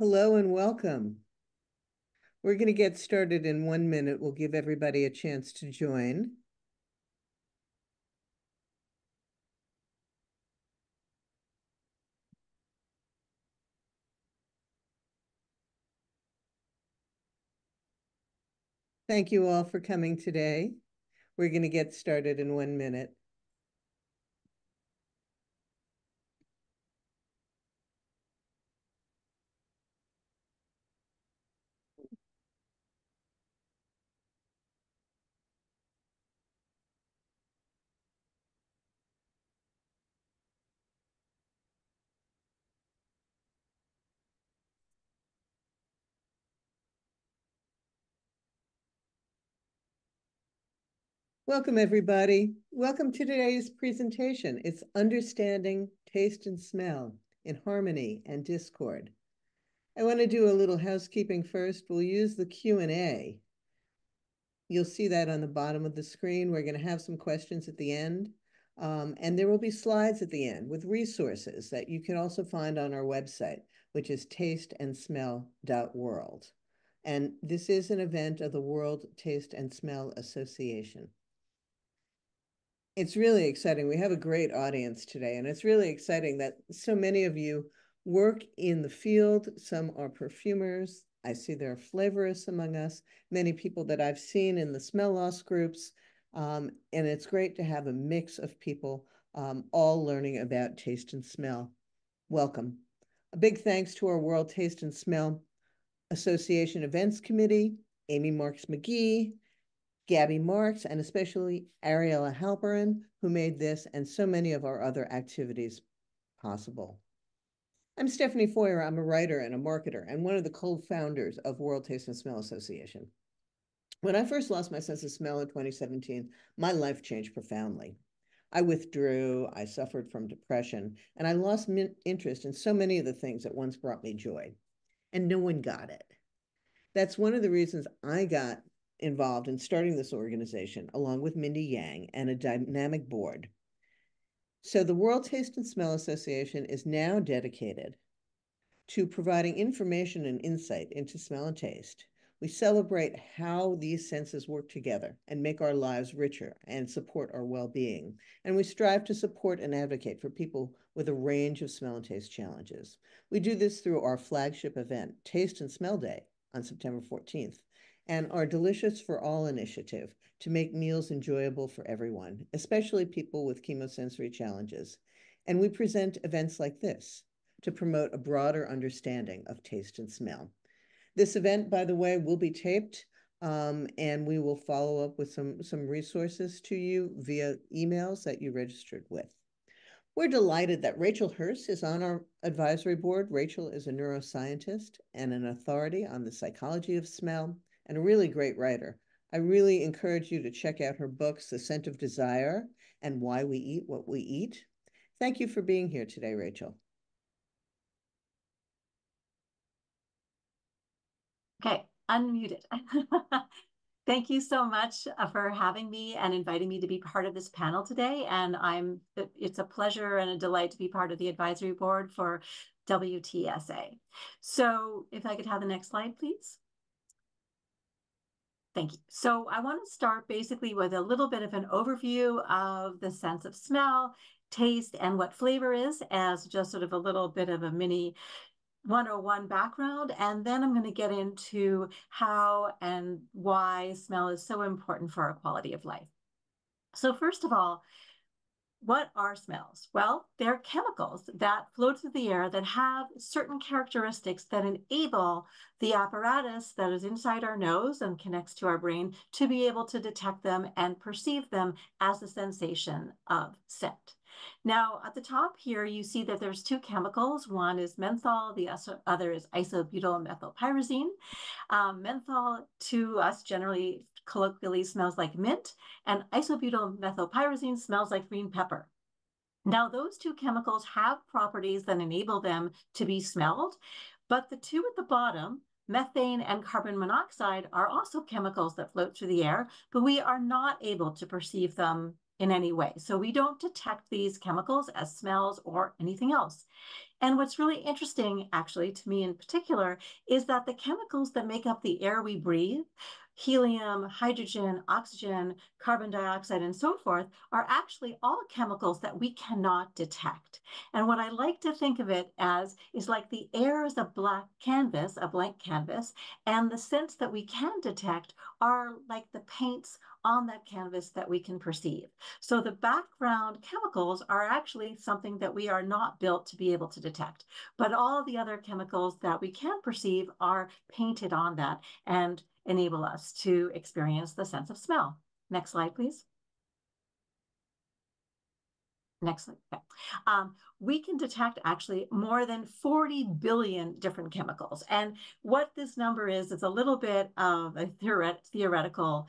Hello and welcome. We're going to get started in 1 minute. We'll give everybody a chance to join. Thank you all for coming today. We're going to get started in 1 minute. Welcome, everybody. Welcome to today's presentation. It's Understanding Taste and Smell in Harmony and Discord. I want to do a little housekeeping first. We'll use the Q&A. You'll see that on the bottom of the screen. We're going to have some questions at the end. And there will be slides at the end with resources that you can also find on our website, which is tasteandsmell.world. And this is an event of the World Taste and Smell Association. It's really exciting. We have a great audience today, and it's really exciting that so many of you work in the field. Some are perfumers. I see there are flavorists among us, many people that I've seen in the smell loss groups. And it's great to have a mix of people all learning about taste and smell. Welcome. A big thanks to our World Taste and Smell Association Events Committee, Amy Marks McGee, Gabby Marks, and especially Ariella Halperin, who made this and so many of our other activities possible. I'm Stephanie Feuer. I'm a writer and a marketer and one of the co-founders of World Taste and Smell Association. When I first lost my sense of smell in 2017, my life changed profoundly. I withdrew, I suffered from depression, and I lost interest in so many of the things that once brought me joy. And no one got it. That's one of the reasons I got involved in starting this organization, along with Mindy Yang and a dynamic board. So the World Taste and Smell Association is now dedicated to providing information and insight into smell and taste. We celebrate how these senses work together and make our lives richer and support our well-being. And we strive to support and advocate for people with a range of smell and taste challenges. We do this through our flagship event, Taste and Smell Day, on September 14th, and our Delicious for All initiative to make meals enjoyable for everyone, especially people with chemosensory challenges. And we present events like this to promote a broader understanding of taste and smell. This event, by the way, will be taped, and we will follow up with some resources to you via emails that you registered with. We're delighted that Rachel Herz is on our advisory board. Rachel is a neuroscientist and an authority on the psychology of smell and a really great writer. I really encourage you to check out her books, The Scent of Desire and Why We Eat What We Eat. Thank you for being here today, Rachel. Okay, unmuted. Thank you so much for having me and inviting me to be part of this panel today. And it's a pleasure and a delight to be part of the advisory board for WTSA. So if I could have the next slide, please. Thank you. So I want to start basically with a little bit of an overview of the sense of smell, taste, and what flavor is, as just sort of a little bit of a mini 101 background, and then I'm going to get into how and why smell is so important for our quality of life. So first of all, what are smells? Well, they're chemicals that float through the air that have certain characteristics that enable the apparatus that is inside our nose and connects to our brain to be able to detect them and perceive them as a sensation of scent. Now, at the top here, you see that there's two chemicals. One is menthol, the other is isobutyl methylpyrazine. Menthol to us generally colloquially smells like mint, and isobutyl methylpyrazine smells like green pepper. Now, those two chemicals have properties that enable them to be smelled, but the two at the bottom, methane and carbon monoxide, are also chemicals that float through the air, but we are not able to perceive them in any way. So we don't detect these chemicals as smells or anything else. And what's really interesting, actually, to me in particular, is that the chemicals that make up the air we breathe, helium, hydrogen, oxygen, carbon dioxide, and so forth, are actually all chemicals that we cannot detect. And what I like to think of it as is like the air is a blank canvas, and the scents that we can detect are like the paints on that canvas that we can perceive. So the background chemicals are actually something that we are not built to be able to detect. But all the other chemicals that we can perceive are painted on that and enable us to experience the sense of smell. Next slide, please. Next slide. Okay. We can detect actually more than 40 billion different chemicals. And what this number is a little bit of a theoretical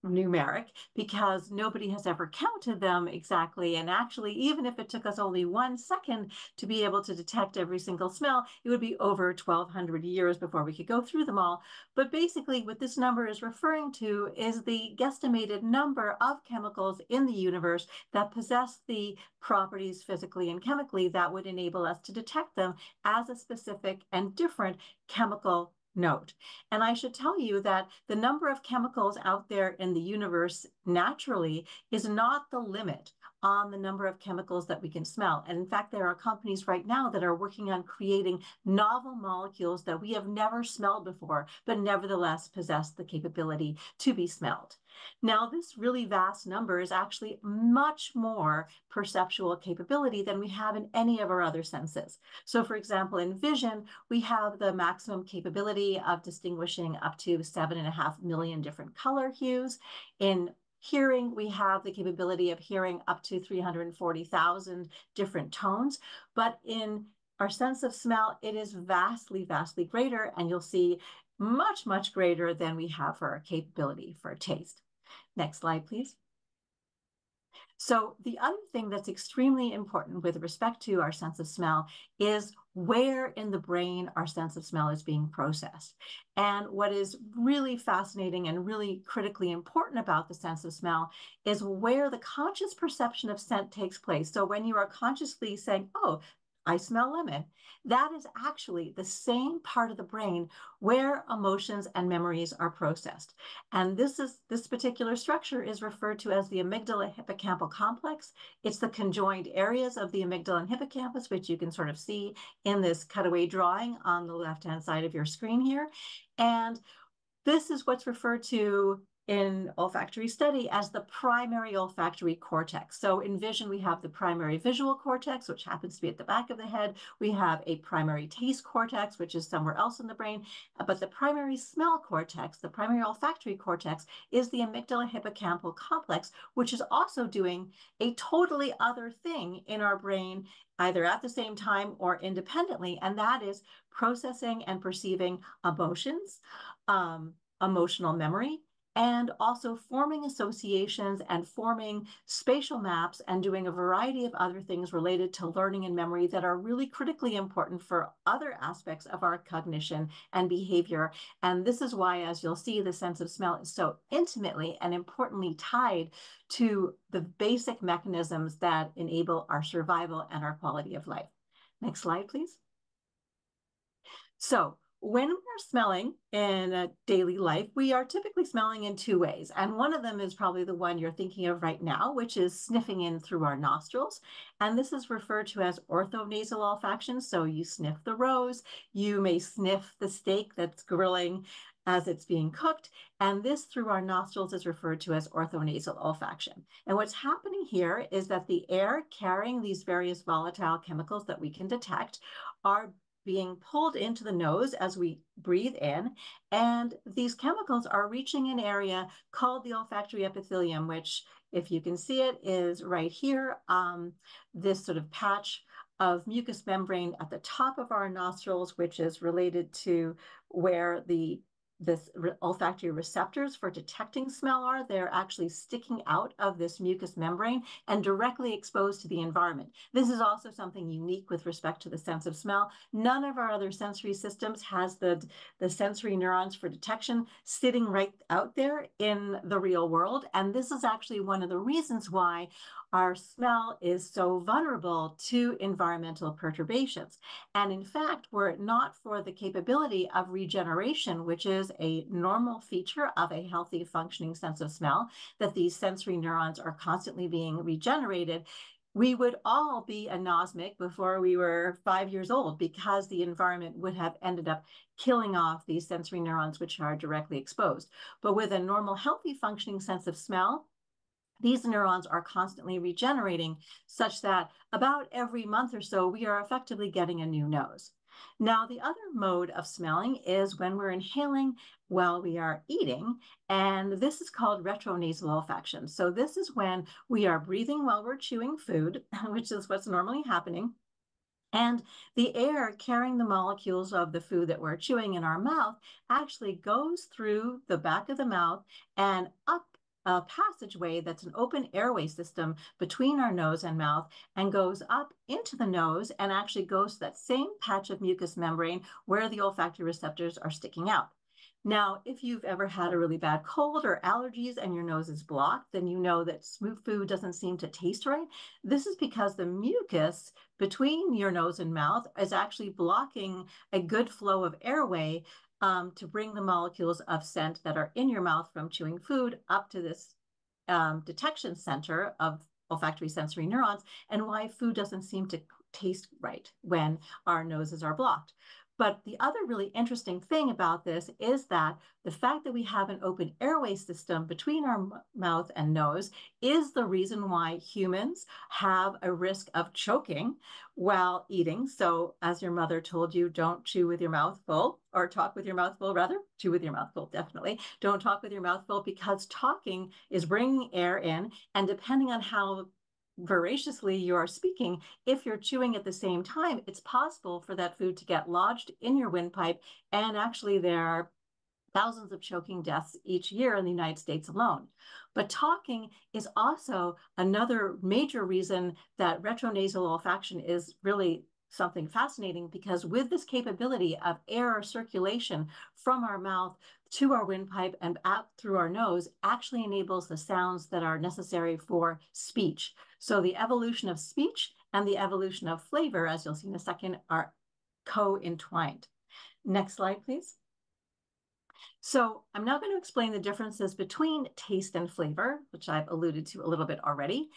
numeric because nobody has ever counted them exactly. And actually, even if it took us only 1 second to be able to detect every single smell, it would be over 1,200 years before we could go through them all. But basically, what this number is referring to is the guesstimated number of chemicals in the universe that possess the properties physically and chemically that would enable us to detect them as a specific and different chemical note. And I should tell you that the number of chemicals out there in the universe naturally is not the limit on the number of chemicals that we can smell. And in fact, there are companies right now that are working on creating novel molecules that we have never smelled before, but nevertheless possess the capability to be smelled. Now, this really vast number is actually much more perceptual capability than we have in any of our other senses. So for example, in vision, we have the maximum capability of distinguishing up to 7.5 million different color hues. In hearing, we have the capability of hearing up to 340,000 different tones. But in our sense of smell, it is vastly, vastly greater. And you'll see much, much greater than we have for our capability for taste. Next slide, please. So the other thing that's extremely important with respect to our sense of smell is where in the brain our sense of smell is being processed. And what is really fascinating and really critically important about the sense of smell is where the conscious perception of scent takes place. So when you are consciously saying, oh, I smell lemon, that is actually the same part of the brain where emotions and memories are processed. And this particular structure is referred to as the amygdala hippocampal complex. It's the conjoined areas of the amygdala and hippocampus, which you can sort of see in this cutaway drawing on the left-hand side of your screen here. And this is what's referred to in olfactory study as the primary olfactory cortex. So in vision, we have the primary visual cortex, which happens to be at the back of the head. We have a primary taste cortex, which is somewhere else in the brain. But the primary smell cortex, the primary olfactory cortex, is the amygdala hippocampal complex, which is also doing a totally other thing in our brain, either at the same time or independently, and that is processing and perceiving emotions, emotional memory, and also forming associations and forming spatial maps and doing a variety of other things related to learning and memory that are really critically important for other aspects of our cognition and behavior. And this is why, as you'll see, the sense of smell is so intimately and importantly tied to the basic mechanisms that enable our survival and our quality of life. Next slide, please. So when we're smelling in a daily life, we are typically smelling in two ways. And one of them is probably the one you're thinking of right now, which is sniffing in through our nostrils. And this is referred to as orthonasal olfaction. So you sniff the rose, you may sniff the steak that's grilling as it's being cooked. And this through our nostrils is referred to as orthonasal olfaction. And what's happening here is that the air carrying these various volatile chemicals that we can detect are being pulled into the nose as we breathe in. And these chemicals are reaching an area called the olfactory epithelium, which, if you can see it, is right here, this sort of patch of mucous membrane at the top of our nostrils, which is related to where the olfactory receptors for detecting smell are. They're actually sticking out of this mucous membrane and directly exposed to the environment. This is also something unique with respect to the sense of smell. None of our other sensory systems has the sensory neurons for detection sitting right out there in the real world. And this is actually one of the reasons why our smell is so vulnerable to environmental perturbations. And in fact, were it not for the capability of regeneration, which is a normal feature of a healthy functioning sense of smell, that these sensory neurons are constantly being regenerated, we would all be anosmic before we were 5 years old, because the environment would have ended up killing off these sensory neurons which are directly exposed. But with a normal, healthy functioning sense of smell, these neurons are constantly regenerating, such that about every month or so, we are effectively getting a new nose. Now, the other mode of smelling is when we're inhaling while we are eating, and this is called retronasal olfaction. So this is when we are breathing while we're chewing food, which is what's normally happening. And the air carrying the molecules of the food that we're chewing in our mouth actually goes through the back of the mouth and up a passageway that's an open airway system between our nose and mouth, and goes up into the nose and actually goes to that same patch of mucous membrane where the olfactory receptors are sticking out. Now, if you've ever had a really bad cold or allergies and your nose is blocked, then you know that food doesn't seem to taste right. This is because the mucus between your nose and mouth is actually blocking a good flow of airway to bring the molecules of scent that are in your mouth from chewing food up to this detection center of olfactory sensory neurons, and why food doesn't seem to taste right when our noses are blocked. But the other really interesting thing about this is that the fact that we have an open airway system between our mouth and nose is the reason why humans have a risk of choking while eating. So as your mother told you, don't chew with your mouth full, or talk with your mouth full, rather. Chew with your mouth full, definitely. Don't talk with your mouth full, because talking is bringing air in, and depending on how voraciously you are speaking, if you're chewing at the same time, it's possible for that food to get lodged in your windpipe. And actually, there are thousands of choking deaths each year in the United States alone. But talking is also another major reason that retronasal olfaction is really something fascinating, because with this capability of air circulation from our mouth to our windpipe and out through our nose actually enables the sounds that are necessary for speech. So the evolution of speech and the evolution of flavor, as you'll see in a second, are co-entwined. Next slide, please. So I'm now going to explain the differences between taste and flavor, which I've alluded to a little bit already.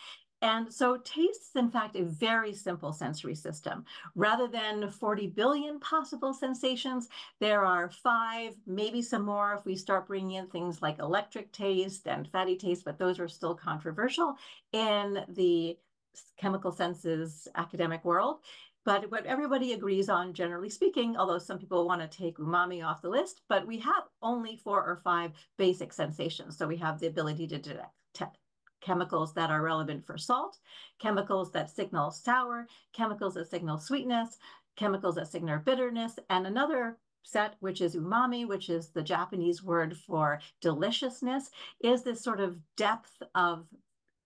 And so taste is, in fact, a very simple sensory system. Rather than 40 billion possible sensations, there are 5, maybe some more if we start bringing in things like electric taste and fatty taste, but those are still controversial in the chemical senses academic world. But what everybody agrees on, generally speaking, although some people want to take umami off the list, but we have only 4 or 5 basic sensations. So we have the ability to detect chemicals that are relevant for salt, chemicals that signal sour, chemicals that signal sweetness, chemicals that signal bitterness, and another set, which is umami, which is the Japanese word for deliciousness, is this sort of depth of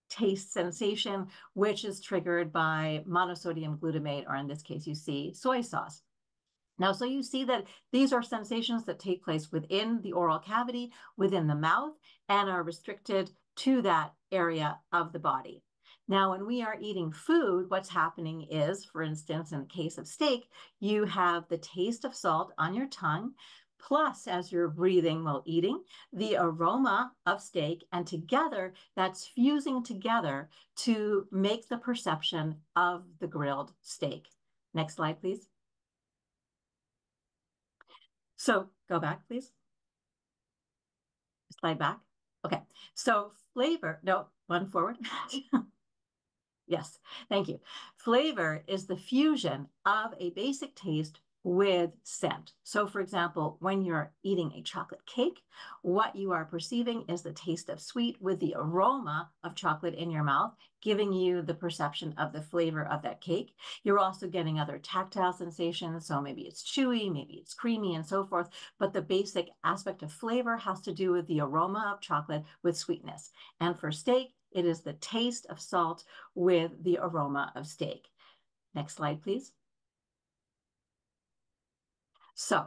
taste sensation, which is triggered by monosodium glutamate, or in this case, you see soy sauce. Now, so you see that these are sensations that take place within the oral cavity, within the mouth, and are restricted to that area of the body. Now, when we are eating food, what's happening is, for instance, in the case of steak, you have the taste of salt on your tongue, plus, as you're breathing while eating, the aroma of steak, and together that's fusing together to make the perception of the grilled steak. Next slide, please. So go back, please. Slide back. Okay, so flavor, no, one forward. Yes, thank you. Flavor is the fusion of a basic taste with scent. So for example, when you're eating a chocolate cake, what you are perceiving is the taste of sweet with the aroma of chocolate in your mouth, giving you the perception of the flavor of that cake. You're also getting other tactile sensations. So maybe it's chewy, maybe it's creamy and so forth. But the basic aspect of flavor has to do with the aroma of chocolate with sweetness. And for steak, it is the taste of salt with the aroma of steak. Next slide, please. So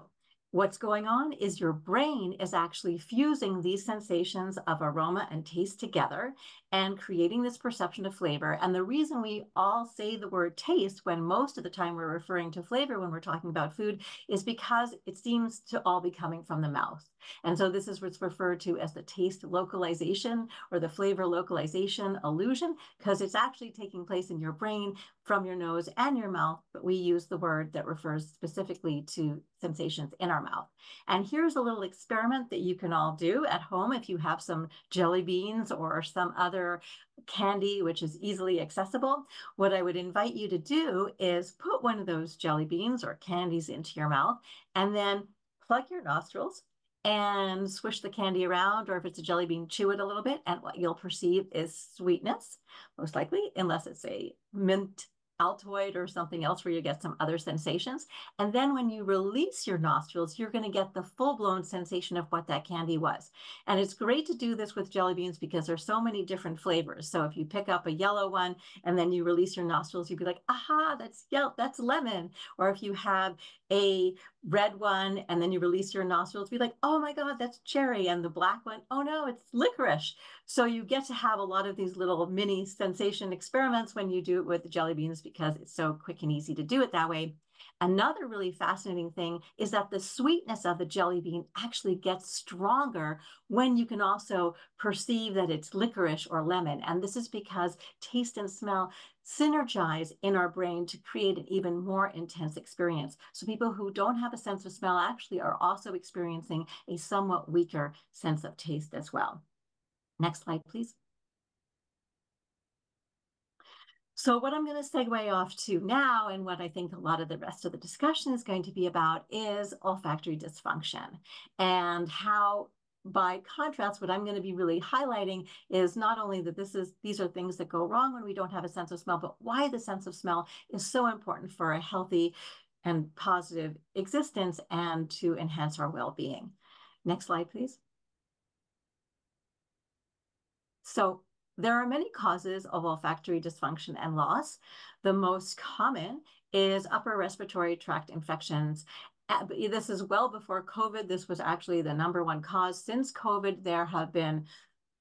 what's going on is your brain is actually fusing these sensations of aroma and taste together and creating this perception of flavor. And the reason we all say the word taste when most of the time we're referring to flavor when we're talking about food is because it seems to all be coming from the mouth. And so this is what's referred to as the taste localization or the flavor localization illusion, because it's actually taking place in your brain from your nose and your mouth, but we use the word that refers specifically to sensations in our mouth. And here's a little experiment that you can all do at home if you have some jelly beans or some other candy which is easily accessible. What I would invite you to do is put one of those jelly beans or candies into your mouth and then plug your nostrils and swish the candy around, or if it's a jelly bean, chew it a little bit, and what you'll perceive is sweetness, most likely, unless it's a mint Altoid or something else where you get some other sensations. And then when you release your nostrils, you're going to get the full-blown sensation of what that candy was. And it's great to do this with jelly beans because there's so many different flavors. So if you pick up a yellow one and then you release your nostrils, you'd be like, aha, that's yellow, that's lemon. Or if you have a red one and then you release your nostrils, be like, oh my God, that's cherry. And the black one, oh no, it's licorice. So you get to have a lot of these little mini sensation experiments when you do it with the jelly beans because it's so quick and easy to do it that way. Another really fascinating thing is that the sweetness of the jelly bean actually gets stronger when you can also perceive that it's licorice or lemon. And this is because taste and smell synergize in our brain to create an even more intense experience. So people who don't have a sense of smell actually are also experiencing a somewhat weaker sense of taste as well. Next slide, please. So what I'm going to segue off to now, and what I think a lot of the rest of the discussion is going to be about, is olfactory dysfunction, and how, by contrast, what I'm going to be really highlighting is not only that these are things that go wrong when we don't have a sense of smell, but why the sense of smell is so important for a healthy and positive existence and to enhance our well-being. Next slide, please. So there are many causes of olfactory dysfunction and loss. The most common is upper respiratory tract infections. This is well before COVID. This was actually the #1 cause. Since COVID, there have been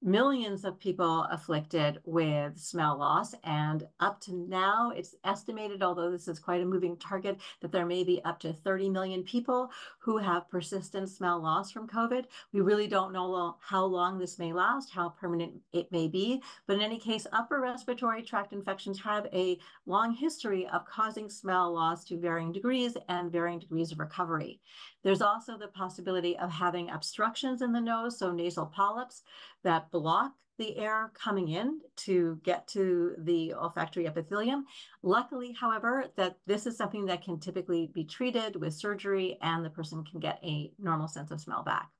millions of people afflicted with smell loss. And up to now, it's estimated, although this is quite a moving target, that there may be up to 30 million people who have persistent smell loss from COVID. We really don't know how long this may last, how permanent it may be. But in any case, upper respiratory tract infections have a long history of causing smell loss to varying degrees and varying degrees of recovery. There's also the possibility of having obstructions in the nose, so nasal polyps that block the air coming in to get to the olfactory epithelium. Luckily, however, that this is something that can typically be treated with surgery and the person can get a normal sense of smell back.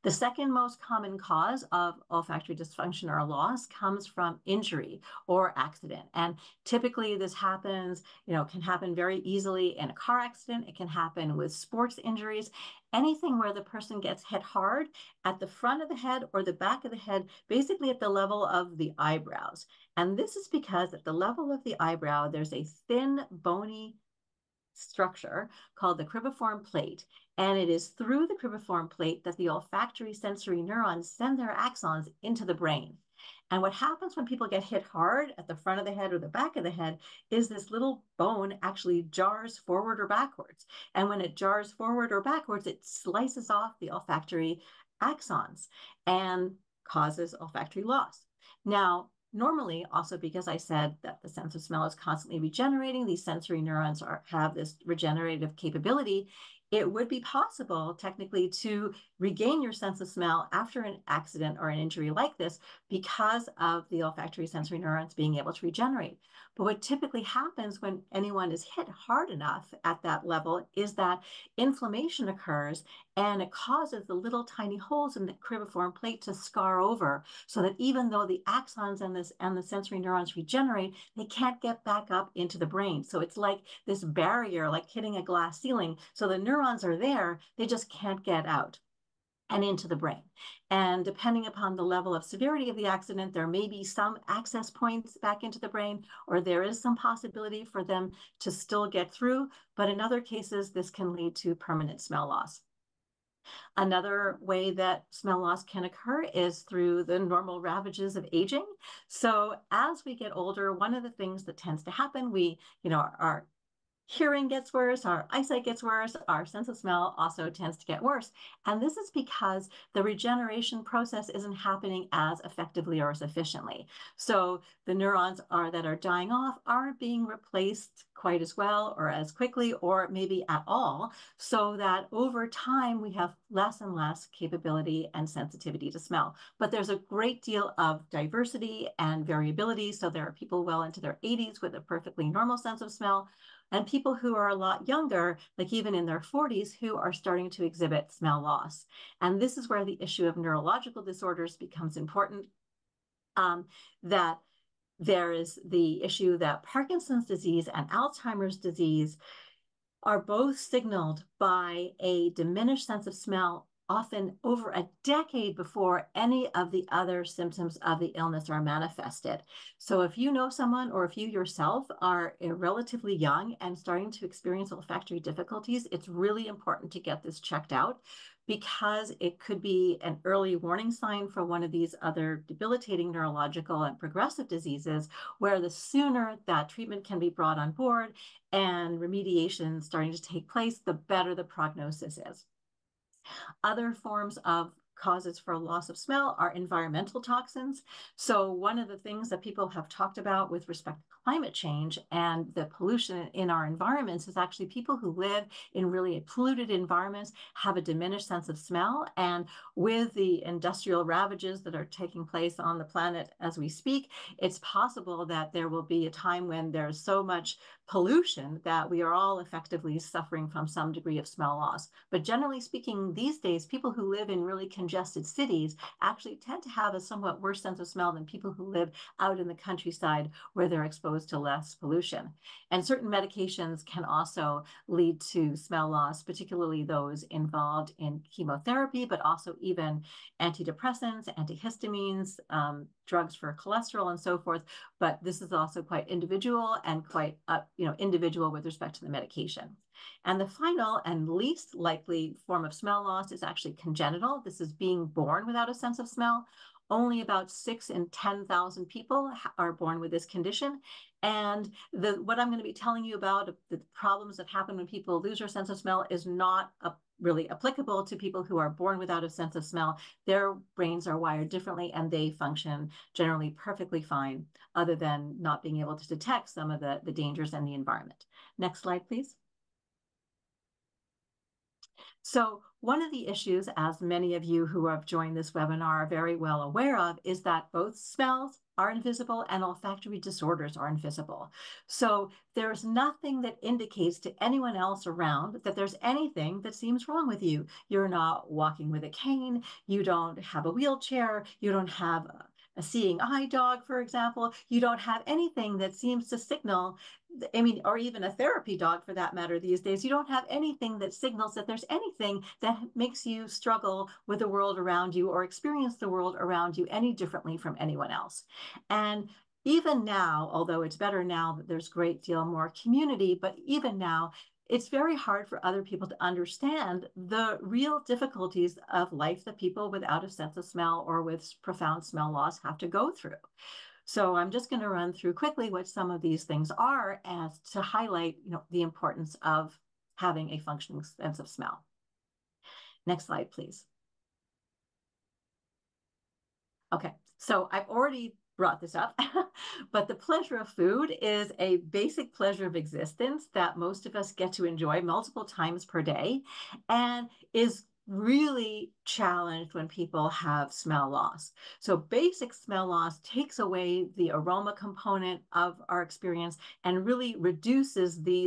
The second most common cause of olfactory dysfunction or loss comes from injury or accident. And typically this happens, can happen very easily in a car accident. It can happen with sports injuries, anything where the person gets hit hard at the front of the head or the back of the head, basically at the level of the eyebrows. And this is because at the level of the eyebrow, there's a thin, bony structure called the cribriform plate. And it is through the cribriform plate that the olfactory sensory neurons send their axons into the brain. And what happens when people get hit hard at the front of the head or the back of the head is this little bone actually jars forward or backwards. And when it jars forward or backwards, it slices off the olfactory axons and causes olfactory loss. Now, normally, also because I said that the sense of smell is constantly regenerating, these sensory neurons have this regenerative capability. it would be possible technically to regain your sense of smell after an accident or an injury like this because of the olfactory sensory neurons being able to regenerate. But what typically happens when anyone is hit hard enough at that level is that inflammation occurs and it causes the little tiny holes in the cribriform plate to scar over, so that even though the axons and the sensory neurons regenerate, they can't get back up into the brain. So it's like this barrier, like hitting a glass ceiling. So the neurons are there, they just can't get out and into the brain. And depending upon the level of severity of the accident, there may be some access points back into the brain, or there is some possibility for them to still get through. But in other cases, this can lead to permanent smell loss. Another way that smell loss can occur is through the normal ravages of aging. So as we get older, one of the things that tends to happen, our hearing gets worse, our eyesight gets worse, our sense of smell also tends to get worse. And this is because the regeneration process isn't happening as effectively or as efficiently. So the neurons that are dying off aren't being replaced quite as well or as quickly or maybe at all, so that over time we have less and less capability and sensitivity to smell. But there's a great deal of diversity and variability. So there are people well into their 80s with a perfectly normal sense of smell, and people who are a lot younger, like even in their 40s, who are starting to exhibit smell loss. And this is where the issue of neurological disorders becomes important. That there is the issue that Parkinson's disease and Alzheimer's disease are both signaled by a diminished sense of smell, often over a decade before any of the other symptoms of the illness are manifested. So if you know someone, or if you yourself are relatively young and starting to experience olfactory difficulties, it's really important to get this checked out, because it could be an early warning sign for one of these other debilitating neurological and progressive diseases, where the sooner that treatment can be brought on board and remediation starting to take place, the better the prognosis is. Other forms of causes for loss of smell are environmental toxins. So one of the things that people have talked about with respect to climate change and the pollution in our environments is actually people who live in really polluted environments have a diminished sense of smell. And with the industrial ravages that are taking place on the planet as we speak, it's possible that there will be a time when there's so much pollution that we are all effectively suffering from some degree of smell loss. But generally speaking, these days, people who live in really congested cities actually tend to have a somewhat worse sense of smell than people who live out in the countryside where they're exposed to less pollution. And certain medications can also lead to smell loss, particularly those involved in chemotherapy, but also even antidepressants, antihistamines, drugs for cholesterol and so forth. But this is also quite individual and quite individual with respect to the medication. And the final and least likely form of smell loss is actually congenital. This is being born without a sense of smell. Only about 6 in 10,000 people are born with this condition. And what I'm going to be telling you about the problems that happen when people lose their sense of smell is not really applicable to people who are born without a sense of smell. Their brains are wired differently and they function generally perfectly fine, other than not being able to detect some of the dangers in the environment. Next slide, please. So one of the issues, as many of you who have joined this webinar are very well aware of, is that both smells are invisible and olfactory disorders are invisible. So there's nothing that indicates to anyone else around that there's anything that seems wrong with you. You're not walking with a cane, you don't have a wheelchair, you don't have a seeing eye dog, for example. You don't have anything that seems to signal, or even a therapy dog for that matter these days. You don't have anything that signals that there's anything that makes you struggle with the world around you or experience the world around you any differently from anyone else. And even now, although it's better now that there's a great deal more community, but even now, it's very hard for other people to understand the real difficulties of life that people without a sense of smell or with profound smell loss have to go through. So I'm just going to run through quickly what some of these things are as to highlight, the importance of having a functioning sense of smell. Next slide, please. Okay, so I've already brought this up, but the pleasure of food is a basic pleasure of existence that most of us get to enjoy multiple times per day, and is really challenged when people have smell loss. So basic smell loss takes away the aroma component of our experience and really reduces the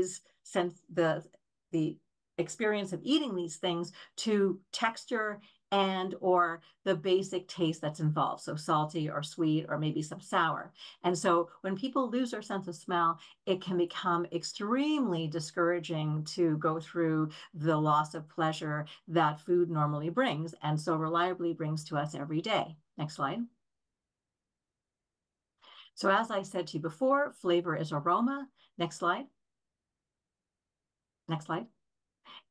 experience of eating these things to texture and or the basic taste that's involved, so salty or sweet or maybe some sour. And so when people lose their sense of smell, it can become extremely discouraging to go through the loss of pleasure that food normally brings and so reliably brings to us every day. Next slide. So as I said to you before, flavor is aroma. Next slide. Next slide.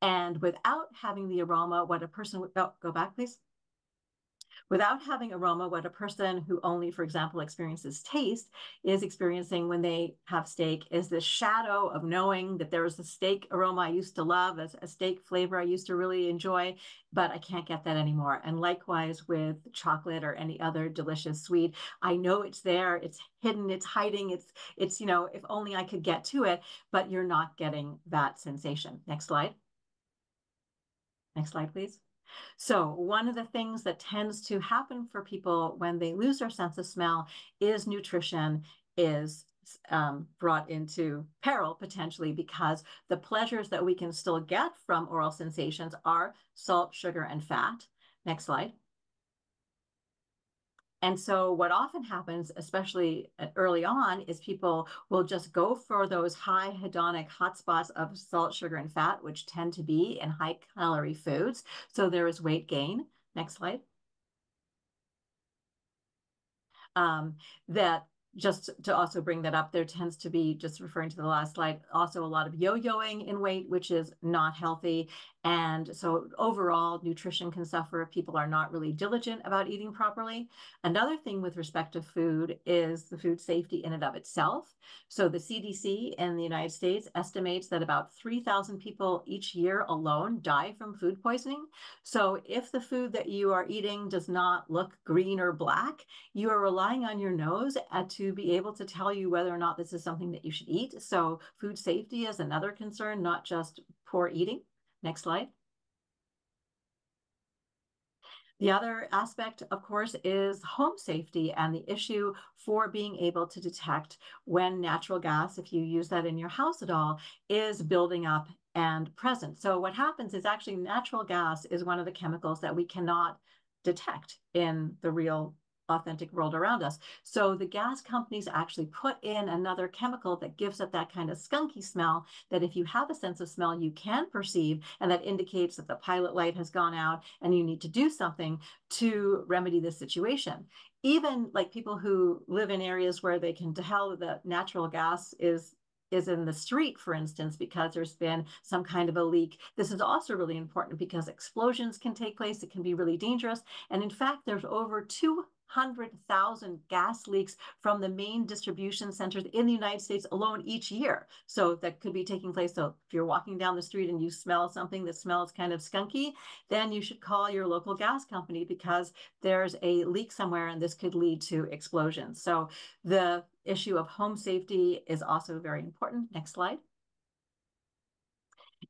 And without having the aroma, what a person would, oh, go back, please. Without having aroma, what a person who only, for example, experiences taste is experiencing when they have steak is this shadow of knowing that there is a steak aroma I used to love, a steak flavor I used to really enjoy, but I can't get that anymore. And likewise with chocolate or any other delicious sweet, I know it's there, it's hidden, it's hiding, it's you know, if only I could get to it, but you're not getting that sensation. Next slide. Next slide, please. So one of the things that tends to happen for people when they lose their sense of smell is nutrition is brought into peril potentially, because the pleasures that we can still get from oral sensations are salt, sugar, and fat. Next slide. And so what often happens, especially early on, is people will just go for those high hedonic hotspots of salt, sugar, and fat, which tend to be in high calorie foods. So there is weight gain. Next slide. That just to also bring that up, there tends to be, just referring to the last slide, also a lot of yo-yoing in weight, which is not healthy. And so overall, nutrition can suffer if people are not really diligent about eating properly. Another thing with respect to food is the food safety in and of itself. So the CDC in the United States estimates that about 3,000 people each year alone die from food poisoning. So if the food that you are eating does not look green or black, you are relying on your nose to be able to tell you whether or not this is something that you should eat. So food safety is another concern, not just poor eating. Next slide. The other aspect, of course, is home safety and the issue for being able to detect when natural gas, if you use that in your house at all, is building up and present. So what happens is actually natural gas is one of the chemicals that we cannot detect in the real authentic world around us. So the gas companies actually put in another chemical that gives it that kind of skunky smell that if you have a sense of smell, you can perceive, and that indicates that the pilot light has gone out and you need to do something to remedy this situation. Even like people who live in areas where they can tell that natural gas is in the street, for instance, because there's been some kind of a leak. This is also really important because explosions can take place. It can be really dangerous. And in fact, there's over 200,000 gas leaks from the main distribution centers in the United States alone each year. So that could be taking place. So if you're walking down the street and you smell something that smells kind of skunky, then you should call your local gas company because there's a leak somewhere and this could lead to explosions. So the issue of home safety is also very important. Next slide.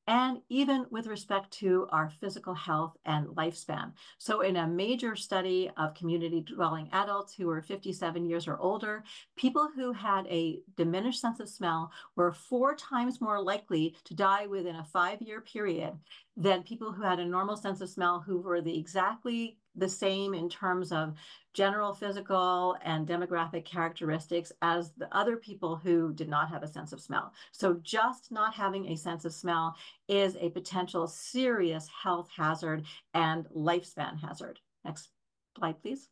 And even with respect to our physical health and lifespan. So in a major study of community dwelling adults who were 57 years or older, people who had a diminished sense of smell were 4 times more likely to die within a 5-year period than people who had a normal sense of smell who were exactly the same in terms of general physical and demographic characteristics as the other people who did not have a sense of smell. So just not having a sense of smell is a potential serious health hazard and lifespan hazard. Next slide, please.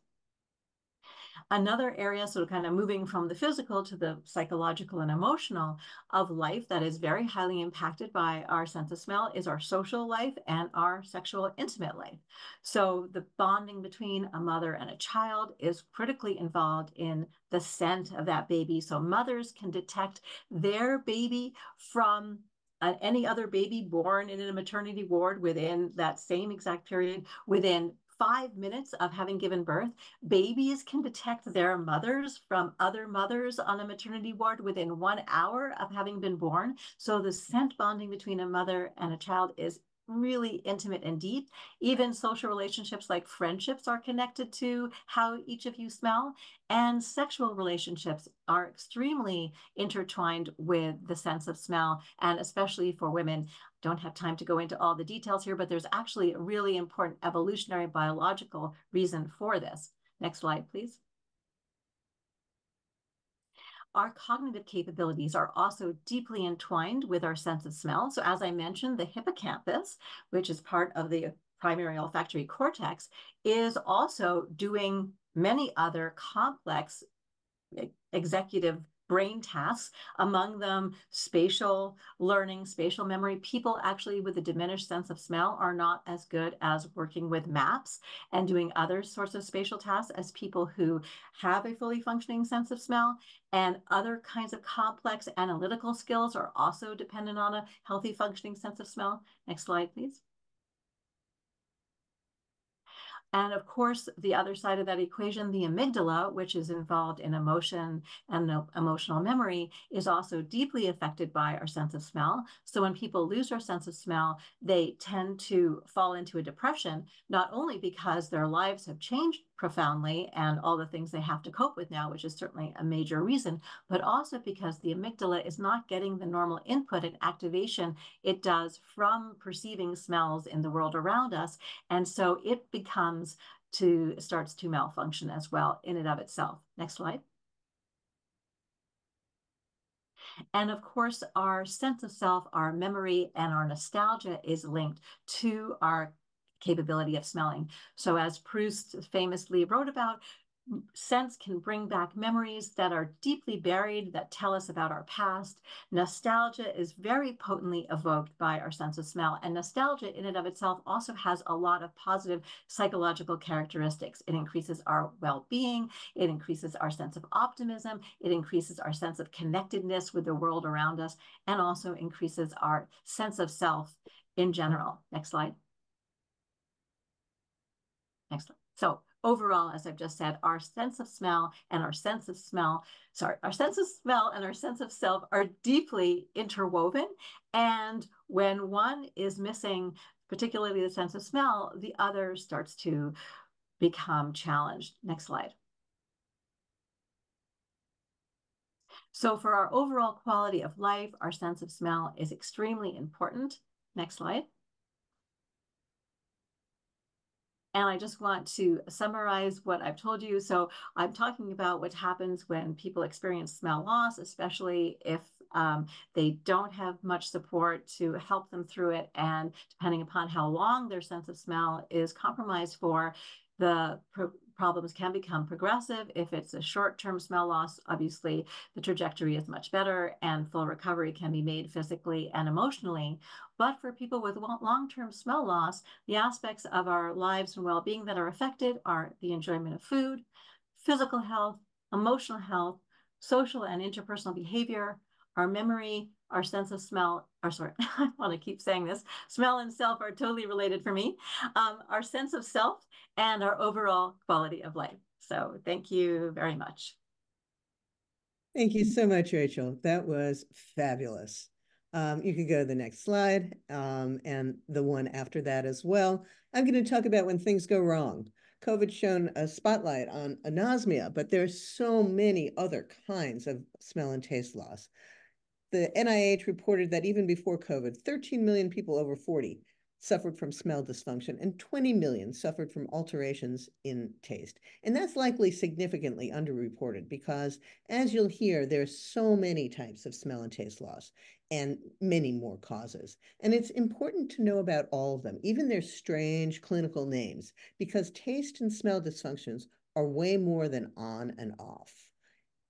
Another area, so kind of moving from the physical to the psychological and emotional of life that is very highly impacted by our sense of smell is our social life and our sexual intimate life. So the bonding between a mother and a child is critically involved in the scent of that baby. So mothers can detect their baby from any other baby born in a maternity ward within that same exact period within 5 minutes of having given birth, babies can detect their mothers from other mothers on a maternity ward within 1 hour of having been born. So the scent bonding between a mother and a child is really intimate and deep. Even social relationships like friendships are connected to how each of you smell, and sexual relationships are extremely intertwined with the sense of smell, and especially for women. Don't have time to go into all the details here, but there's actually a really important evolutionary biological reason for this. Next slide, please. Our cognitive capabilities are also deeply entwined with our sense of smell. So as I mentioned, the hippocampus, which is part of the primary olfactory cortex, is also doing many other complex executive brain tasks, among them spatial learning, spatial memory. People actually with a diminished sense of smell are not as good as working with maps and doing other sorts of spatial tasks as people who have a fully functioning sense of smell. And other kinds of complex analytical skills are also dependent on a healthy functioning sense of smell. Next slide, please. And of course, the other side of that equation, the amygdala, which is involved in emotion and emotional memory, is also deeply affected by our sense of smell. So when people lose their sense of smell, they tend to fall into a depression, not only because their lives have changed profoundly and all the things they have to cope with now, which is certainly a major reason, but also because the amygdala is not getting the normal input and activation it does from perceiving smells in the world around us. And so it starts to malfunction as well in and of itself. Next slide. And of course, our sense of self, our memory, and our nostalgia is linked to our capability of smelling. So as Proust famously wrote about, scents can bring back memories that are deeply buried, that tell us about our past. Nostalgia is very potently evoked by our sense of smell. And nostalgia in and of itself also has a lot of positive psychological characteristics. It increases our well-being. It increases our sense of optimism. It increases our sense of connectedness with the world around us, and also increases our sense of self in general. Next slide. Next slide. So overall, as I've just said, our sense of smell and our sense of smell and our sense of self are deeply interwoven. And when one is missing, particularly the sense of smell, the other starts to become challenged. Next slide. So for our overall quality of life, our sense of smell is extremely important. Next slide. And I just want to summarize what I've told you. So I'm talking about what happens when people experience smell loss, especially if they don't have much support to help them through it. And depending upon how long their sense of smell is compromised for, the problems can become progressive. If it's a short-term smell loss, obviously the trajectory is much better and full recovery can be made physically and emotionally. But for people with long-term smell loss, the aspects of our lives and well-being that are affected are the enjoyment of food, physical health, emotional health, social and interpersonal behavior, our memory, our sense of smell, I want to keep saying this, smell and self are totally related for me, our sense of self, and our overall quality of life. So thank you very much. Thank you so much, Rachel. That was fabulous. You can go to the next slide and the one after that as well. I'm going to talk about when things go wrong. COVID's shown a spotlight on anosmia, but there's so many other kinds of smell and taste loss. The NIH reported that even before COVID, 13 million people over 40 suffered from smell dysfunction and 20 million suffered from alterations in taste. And that's likely significantly underreported because, as you'll hear, there's so many types of smell and taste loss and many more causes. And it's important to know about all of them, even their strange clinical names, because taste and smell dysfunctions are way more than on and off.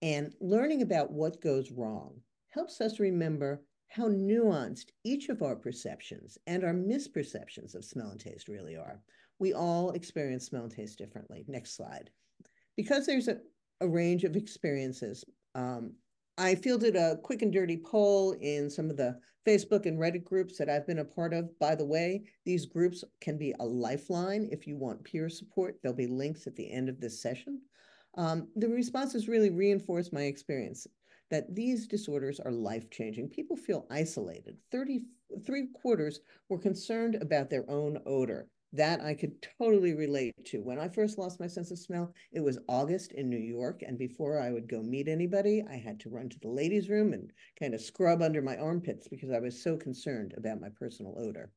And learning about what goes wrong helps us remember how nuanced each of our perceptions and our misperceptions of smell and taste really are. We all experience smell and taste differently. Next slide. Because there's a range of experiences I fielded a quick and dirty poll in some of the Facebook and Reddit groups that I've been a part of. By the way, these groups can be a lifeline if you want peer support. There'll be links at the end of this session. The responses really reinforce my experience that these disorders are life-changing. People feel isolated. 33 quarters were concerned about their own odor. That I could totally relate to. When I first lost my sense of smell, it was August in New York, and before I would go meet anybody, I had to run to the ladies' room and kind of scrub under my armpits because I was so concerned about my personal odor.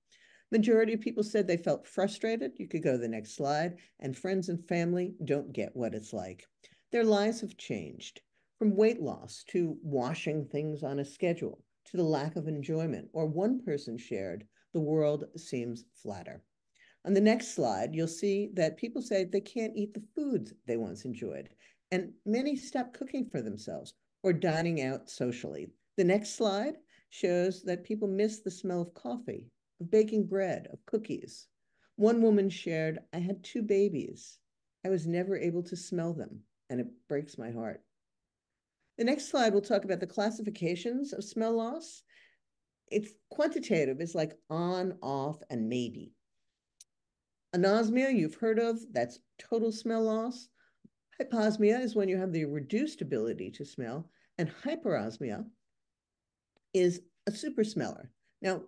Majority of people said they felt frustrated. You could go to the next slide, and friends and family don't get what it's like. Their lives have changed from weight loss to washing things on a schedule to the lack of enjoyment, or one person shared, the world seems flatter. On the next slide, you'll see that people say they can't eat the foods they once enjoyed, and many stop cooking for themselves or dining out socially. The next slide shows that people miss the smell of coffee, of baking bread, of cookies. One woman shared, I had 2 babies. I was never able to smell them, and it breaks my heart. The next slide, we'll talk about the classifications of smell loss. It's quantitative, it's like on, off, and maybe. Anosmia, you've heard of, that's total smell loss. Hyposmia is when you have the reduced ability to smell, and hyperosmia is a super smeller. Now,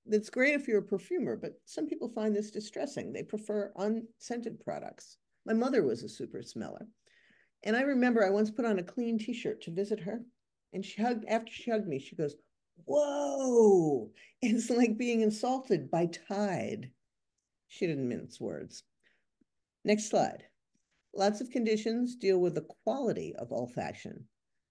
it's great if you're a perfumer, but some people find this distressing. They prefer unscented products. My mother was a super smeller. And I remember I once put on a clean t-shirt to visit her, and after she hugged me, she goes, whoa, it's like being insulted by Tide. She didn't mince words. Next slide. Lots of conditions deal with the quality of olfaction.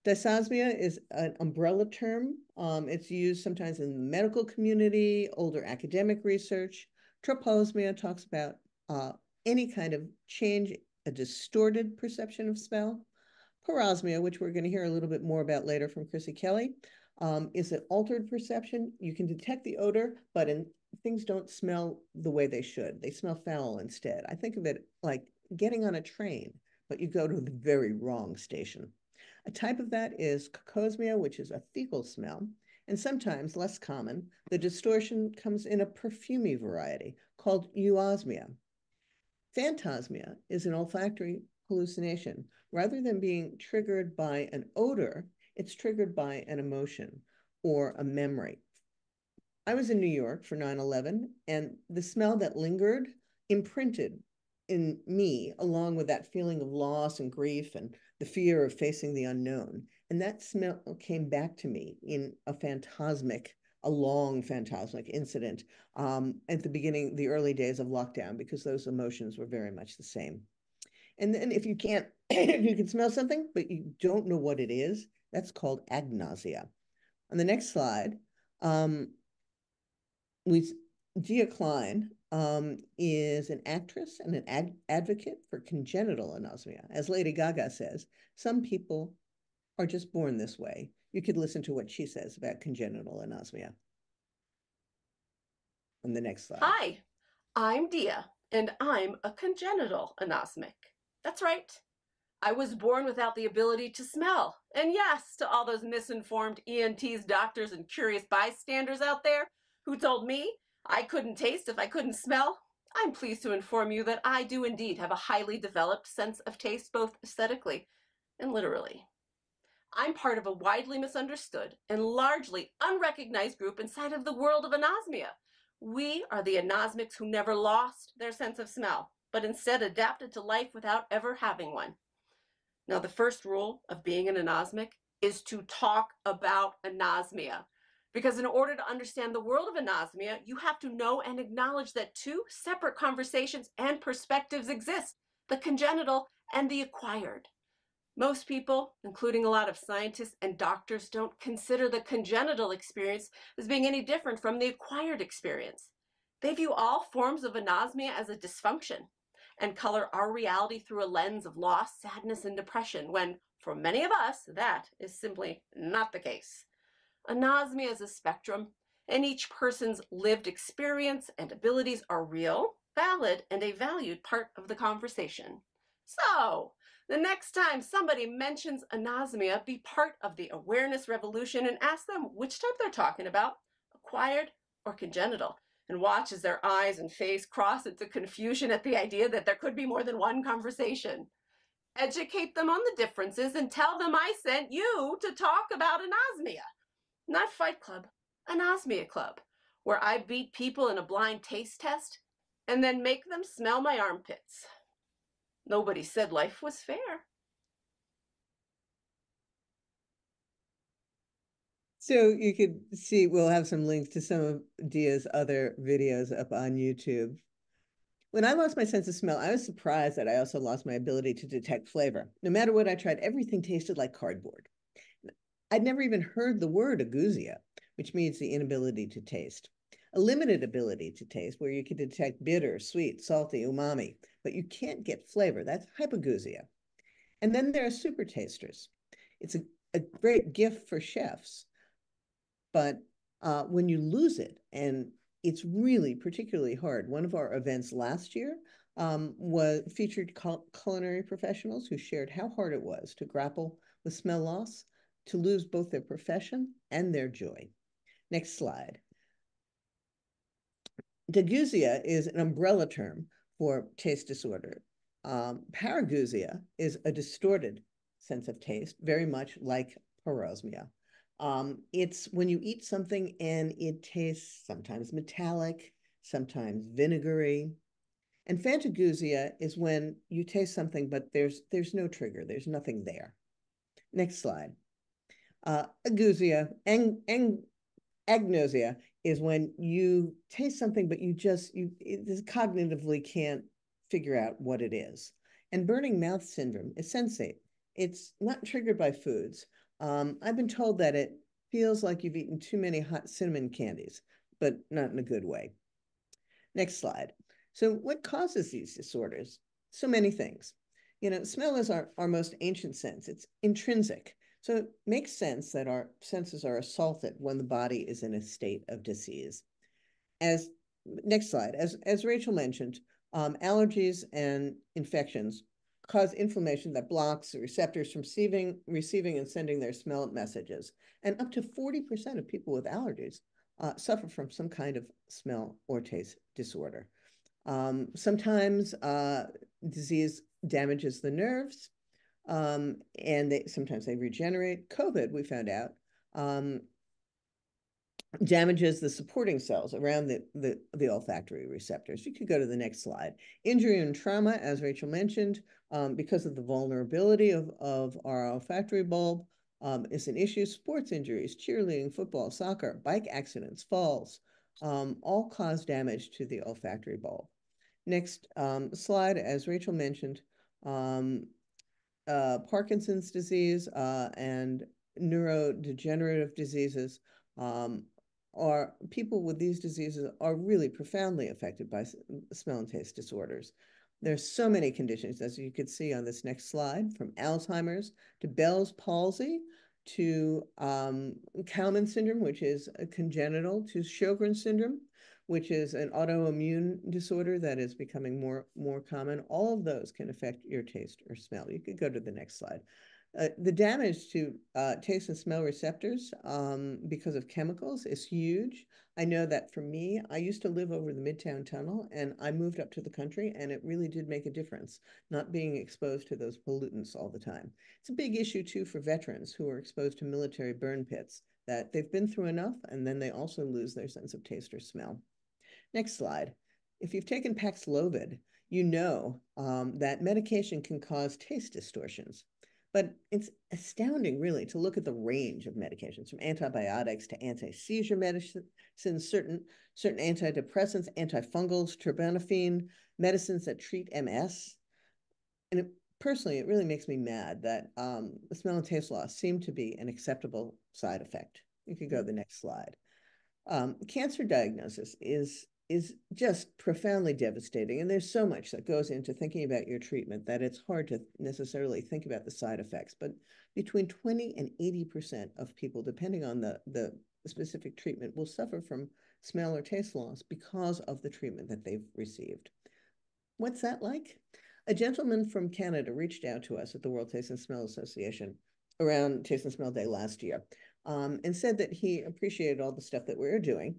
Dysosmia is an umbrella term. It's used sometimes in the medical community, older academic research. Troposmia talks about any kind of change, a distorted perception of smell. Parosmia, which we're going to hear a little bit more about later from Chrissy Kelly, is an altered perception. You can detect the odor, but things don't smell the way they should. They smell foul instead. I think of it like getting on a train, but you go to the very wrong station. A type of that is cacosmia, which is a fecal smell, and sometimes, less common, the distortion comes in a perfumey variety called euosmia. Phantasmia is an olfactory hallucination. Rather than being triggered by an odor, it's triggered by an emotion or a memory. I was in New York for 9/11, and the smell that lingered imprinted in me, along with that feeling of loss and grief and the fear of facing the unknown. And that smell came back to me in a long phantasmic incident at the beginning, the early days of lockdown, because those emotions were very much the same. And then if you can't, if you can smell something, but you don't know what it is, that's called agnosia. On the next slide, Gia Klein is an actress and an advocate for congenital anosmia. As Lady Gaga says, some people are just born this way. You could listen to what she says about congenital anosmia. On the next slide. Hi, I'm Dia, and I'm a congenital anosmic. That's right. I was born without the ability to smell. And yes, to all those misinformed ENTs, doctors, and curious bystanders out there who told me I couldn't taste if I couldn't smell, I'm pleased to inform you that I do indeed have a highly developed sense of taste, both aesthetically and literally. I'm part of a widely misunderstood and largely unrecognized group inside of the world of anosmia. We are the anosmics who never lost their sense of smell, but instead adapted to life without ever having one. Now, the first rule of being an anosmic is to talk about anosmia. Because in order to understand the world of anosmia, you have to know and acknowledge that two separate conversations and perspectives exist, the congenital and the acquired. Most people, including a lot of scientists and doctors, don't consider the congenital experience as being any different from the acquired experience. They view all forms of anosmia as a dysfunction and color our reality through a lens of loss, sadness, and depression, when, for many of us, that is simply not the case. Anosmia is a spectrum, and each person's lived experience and abilities are real, valid, and a valued part of the conversation. So, The next time somebody mentions anosmia, be part of the awareness revolution and ask them which type they're talking about, acquired or congenital, and watch as their eyes and face cross into confusion at the idea that there could be more than one conversation. Educate them on the differences and tell them I sent you to talk about anosmia. Not Fight Club, Anosmia Club, where I beat people in a blind taste test and then make them smell my armpits. Nobody said life was fair. So you could see, we'll have some links to some of Dia's other videos up on YouTube. When I lost my sense of smell, I was surprised that I also lost my ability to detect flavor. No matter what I tried, everything tasted like cardboard. I'd never even heard the word agousia, which means the inability to taste. A limited ability to taste, where you can detect bitter, sweet, salty, umami, but you can't get flavor. That's hypogeusia. And then there are super tasters. It's a great gift for chefs, but when you lose it, and it's really particularly hard. One of our events last year was featured culinary professionals who shared how hard it was to grapple with smell loss, to lose both their profession and their joy. Next slide. Degousia is an umbrella term for taste disorder. Paragousia is a distorted sense of taste, very much like parosmia. It's when you eat something and it tastes sometimes metallic, sometimes vinegary. And phantagousia is when you taste something, but there's no trigger, there's nothing there. Next slide. Agousia, agnosia is when you taste something, but you cognitively can't figure out what it is. And burning mouth syndrome is sensate. It's not triggered by foods. I've been told that it feels like you've eaten too many hot cinnamon candies, but not in a good way. Next slide. So what causes these disorders? So many things. You know, smell is our most ancient sense. It's intrinsic. So it makes sense that our senses are assaulted when the body is in a state of disease. Next slide, as Rachel mentioned, allergies and infections cause inflammation that blocks the receptors from receiving and sending their smell messages. And up to 40% of people with allergies suffer from some kind of smell or taste disorder. Sometimes disease damages the nerves, and sometimes they regenerate. COVID, we found out, damages the supporting cells around the olfactory receptors. You could go to the next slide. Injury and trauma, as Rachel mentioned, because of the vulnerability of our olfactory bulb, is an issue. Sports injuries, cheerleading, football, soccer, bike accidents, falls, all cause damage to the olfactory bulb. Next slide, as Rachel mentioned, Parkinson's disease and neurodegenerative diseases are people with these diseases are really profoundly affected by smell and taste disorders. There's so many conditions, as you can see on this next slide, from Alzheimer's to Bell's palsy to Kalman syndrome, which is a congenital, to Sjogren's syndrome, which is an autoimmune disorder that is becoming more common. All of those can affect your taste or smell. You could go to the next slide. The damage to taste and smell receptors because of chemicals is huge. I know that for me, I used to live over the Midtown Tunnel and I moved up to the country, and it really did make a difference, not being exposed to those pollutants all the time. It's a big issue too for veterans who are exposed to military burn pits, that they've been through enough and then they also lose their sense of taste or smell. Next slide. If you've taken Paxlovid, you know that medication can cause taste distortions. But it's astounding, really, to look at the range of medications, from antibiotics to anti-seizure medicines, certain antidepressants, antifungals, terbinafine, medicines that treat MS. And personally, it really makes me mad that the smell and taste loss seem to be an acceptable side effect. You could go to the next slide. Cancer diagnosis is just profoundly devastating. And there's so much that goes into thinking about your treatment that it's hard to necessarily think about the side effects. But between 20 and 80% of people, depending on the specific treatment, will suffer from smell or taste loss because of the treatment that they've received. What's that like? A gentleman from Canada reached out to us at the World Taste and Smell Association around Taste and Smell Day last year, and said that he appreciated all the stuff that we were doing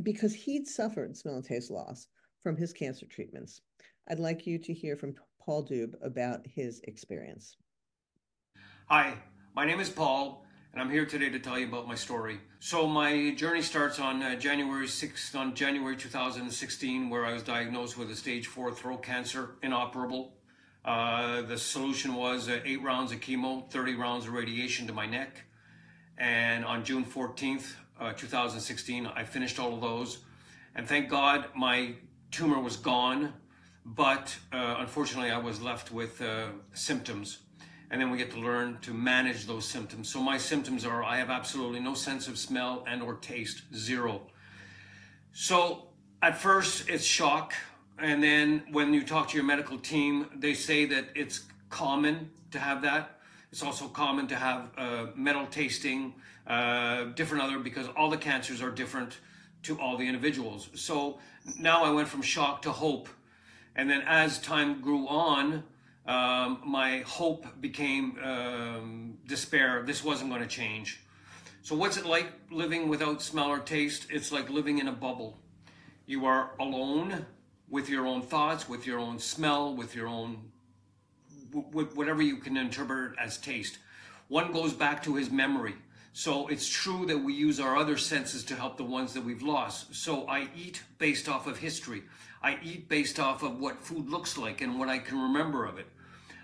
because he'd suffered smell and taste loss from his cancer treatments. I'd like you to hear from Paul Dube about his experience. Hi, my name is Paul, and I'm here today to tell you about my story. So my journey starts on January 2016, where I was diagnosed with a stage 4 throat cancer, inoperable. The solution was 8 rounds of chemo, 30 rounds of radiation to my neck. And on June 14th, 2016, I finished all of those. And thank God my tumor was gone, but unfortunately I was left with symptoms. And then we get to learn to manage those symptoms. So my symptoms are, I have absolutely no sense of smell and or taste, zero. So at first it's shock. And then when you talk to your medical team, they say that it's common to have that. It's also common to have metal tasting, different other, because all the cancers are different to all the individuals. So now I went from shock to hope. And then as time grew on, my hope became despair. This wasn't going to change. So what's it like living without smell or taste? It's like living in a bubble. You are alone with your own thoughts, with your own smell, with your own, with whatever you can interpret as taste. One goes back to his memory. So it's true that we use our other senses to help the ones that we've lost. So I eat based off of history. I eat based off of what food looks like and what I can remember of it.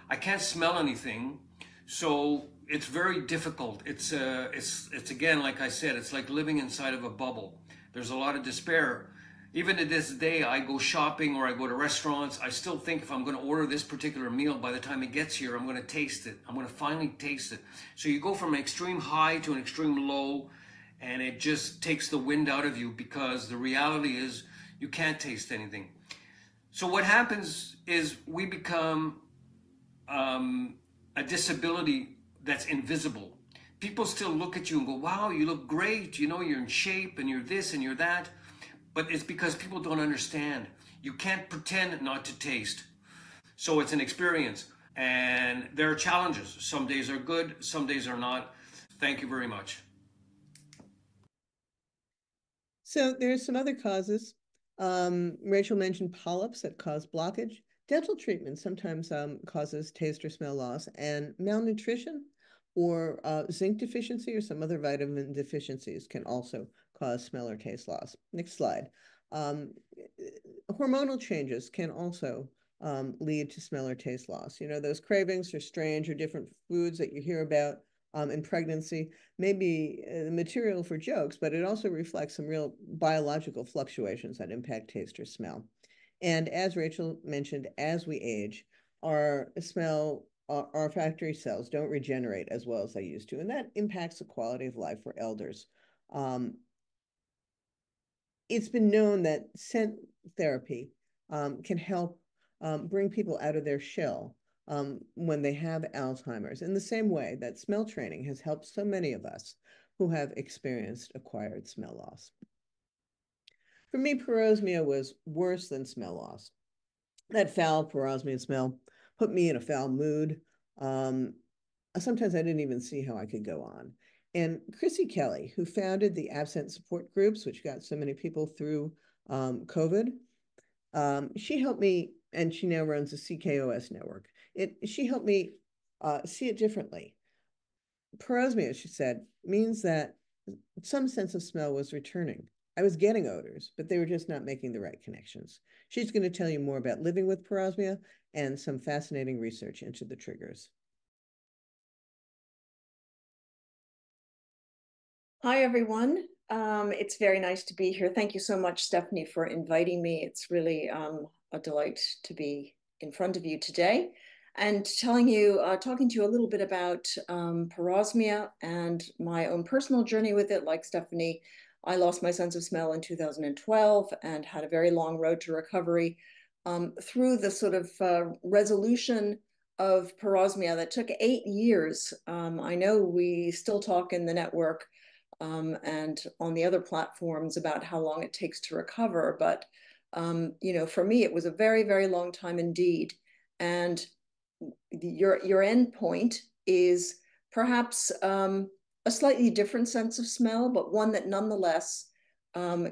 I can't smell anything, so it's very difficult. It's again, like I said, it's like living inside of a bubble. There's a lot of despair. Even to this day, I go shopping or I go to restaurants. I still think if I'm going to order this particular meal, by the time it gets here, I'm going to taste it. I'm going to finally taste it. So you go from an extreme high to an extreme low, and it just takes the wind out of you, because the reality is you can't taste anything. So what happens is we become a disability that's invisible. People still look at you and go, wow, you look great, you know, you're in shape and you're this and you're that. But it's because people don't understand. You can't pretend not to taste. So it's an experience, and there are challenges. Some days are good, some days are not. Thank you very much. So there's some other causes. Rachel mentioned polyps that cause blockage. Dental treatment sometimes causes taste or smell loss, and malnutrition or zinc deficiency or some other vitamin deficiencies can also cause smell or taste loss. Next slide. Hormonal changes can also lead to smell or taste loss. You know, those cravings for strange or different foods that you hear about in pregnancy may be material for jokes, but it also reflects some real biological fluctuations that impact taste or smell. And as Rachel mentioned, as we age, our factory cells don't regenerate as well as they used to, and that impacts the quality of life for elders. It's been known that scent therapy can help bring people out of their shell when they have Alzheimer's, in the same way that smell training has helped so many of us who have experienced acquired smell loss. For me, parosmia was worse than smell loss. That foul parosmia smell put me in a foul mood. Sometimes I didn't even see how I could go on. And Chrissy Kelly, who founded the absent support groups, which got so many people through COVID, she helped me, and she now runs the CKOS network. She helped me see it differently. Parosmia, she said, means that some sense of smell was returning. I was getting odors, but they were just not making the right connections. She's going to tell you more about living with parosmia and some fascinating research into the triggers. Hi, everyone. It's very nice to be here. Thank you so much, Stephanie, for inviting me. It's really a delight to be in front of you today and talking to you a little bit about parosmia and my own personal journey with it. Like Stephanie, I lost my sense of smell in 2012 and had a very long road to recovery through the sort of resolution of parosmia that took 8 years. I know we still talk in the network and on the other platforms about how long it takes to recover, but You know, for me, it was a very, very long time indeed. And your end point is perhaps a slightly different sense of smell, but one that nonetheless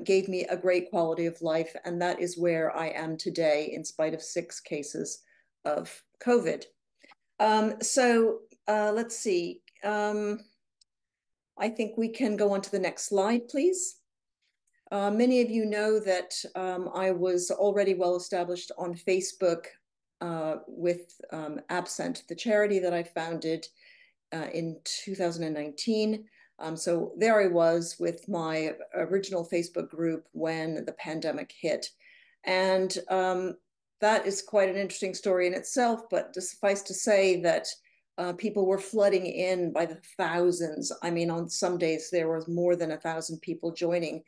gave me a great quality of life. And that is where I am today, in spite of 6 cases of COVID. Let's see. I think we can go on to the next slide, please. Many of you know that I was already well established on Facebook with Absent, the charity that I founded in 2019. So there I was with my original Facebook group when the pandemic hit. And that is quite an interesting story in itself, but suffice to say that people were flooding in by the thousands. I mean, on some days there was more than 1,000 people joining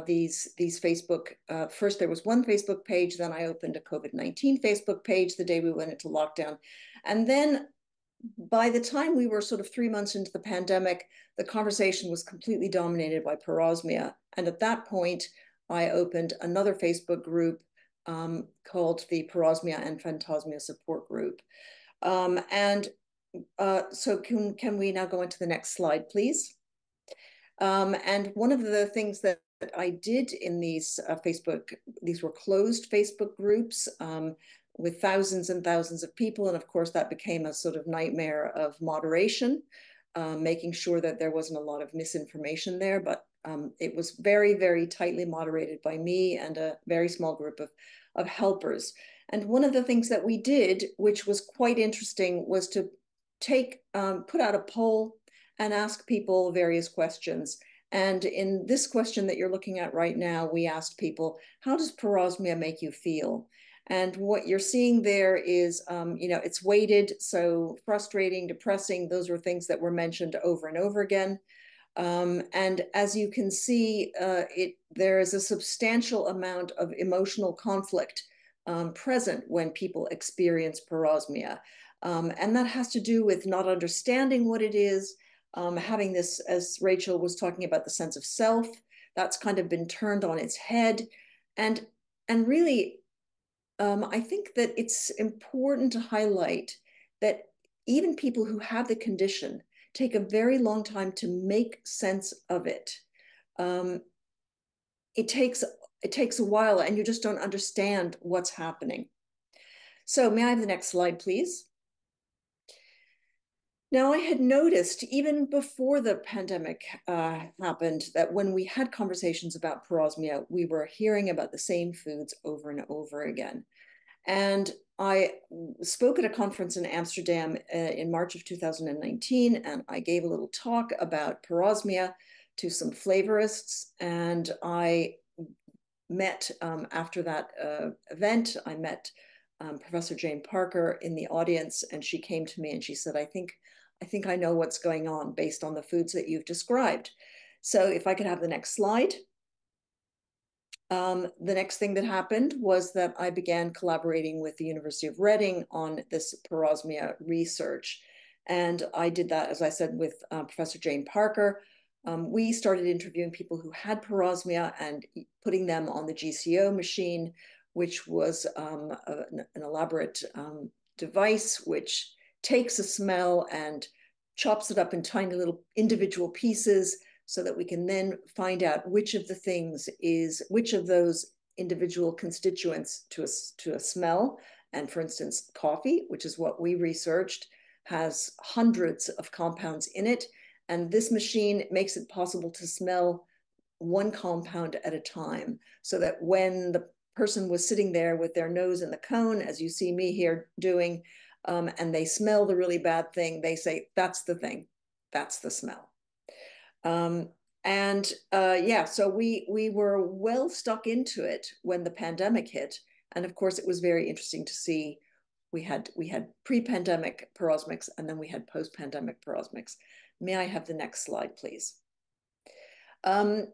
these Facebook. First, there was one Facebook page. Then I opened a COVID-19 Facebook page the day we went into lockdown. And then by the time we were sort of 3 months into the pandemic, the conversation was completely dominated by parosmia. And at that point, I opened another Facebook group called the Parosmia and Phantasmia Support Group. So can we now go into the next slide, please? And one of the things that I did in these these were closed Facebook groups with thousands and thousands of people. And of course, that became a sort of nightmare of moderation, making sure that there wasn't a lot of misinformation there. But it was very, very tightly moderated by me and a very small group of helpers. And one of the things that we did, which was quite interesting, was to put out a poll and ask people various questions. And in this question that you're looking at right now, we asked people, how does parosmia make you feel? And what you're seeing there is, you know, it's weighted, so frustrating, depressing, those were things that were mentioned over and over again. And as you can see, there is a substantial amount of emotional conflict present when people experience parosmia. And that has to do with not understanding what it is, having this, as Rachel was talking about, the sense of self, that's kind of been turned on its head. And really, I think that it's important to highlight that even people who have the condition take a very long time to make sense of it. It takes a while, and you just don't understand what's happening. So may I have the next slide, please? Now, I had noticed even before the pandemic happened that when we had conversations about parosmia, we were hearing about the same foods over and over again. And I spoke at a conference in Amsterdam in March of 2019, and I gave a little talk about parosmia to some flavorists. And I met, after that event, I met Professor Jane Parker in the audience, and she came to me and she said, I think I know what's going on based on the foods that you've described. So if I could have the next slide. The next thing that happened was that I began collaborating with the University of Reading on this parosmia research. And I did that, as I said, with Professor Jane Parker. We started interviewing people who had parosmia and putting them on the GCO machine, which was an elaborate device which takes a smell and chops it up in tiny little individual pieces so that we can then find out which of those individual constituents to a smell. And for instance, coffee, which is what we researched, has hundreds of compounds in it. And this machine makes it possible to smell one compound at a time, so that when the person was sitting there with their nose in the cone, as you see me here doing, and they smell the really bad thing, they say, that's the thing, that's the smell. Yeah, so we were well stuck into it when the pandemic hit. And of course, it was very interesting to see we had pre-pandemic parosmics, and then we had post-pandemic parosmics. May I have the next slide, please?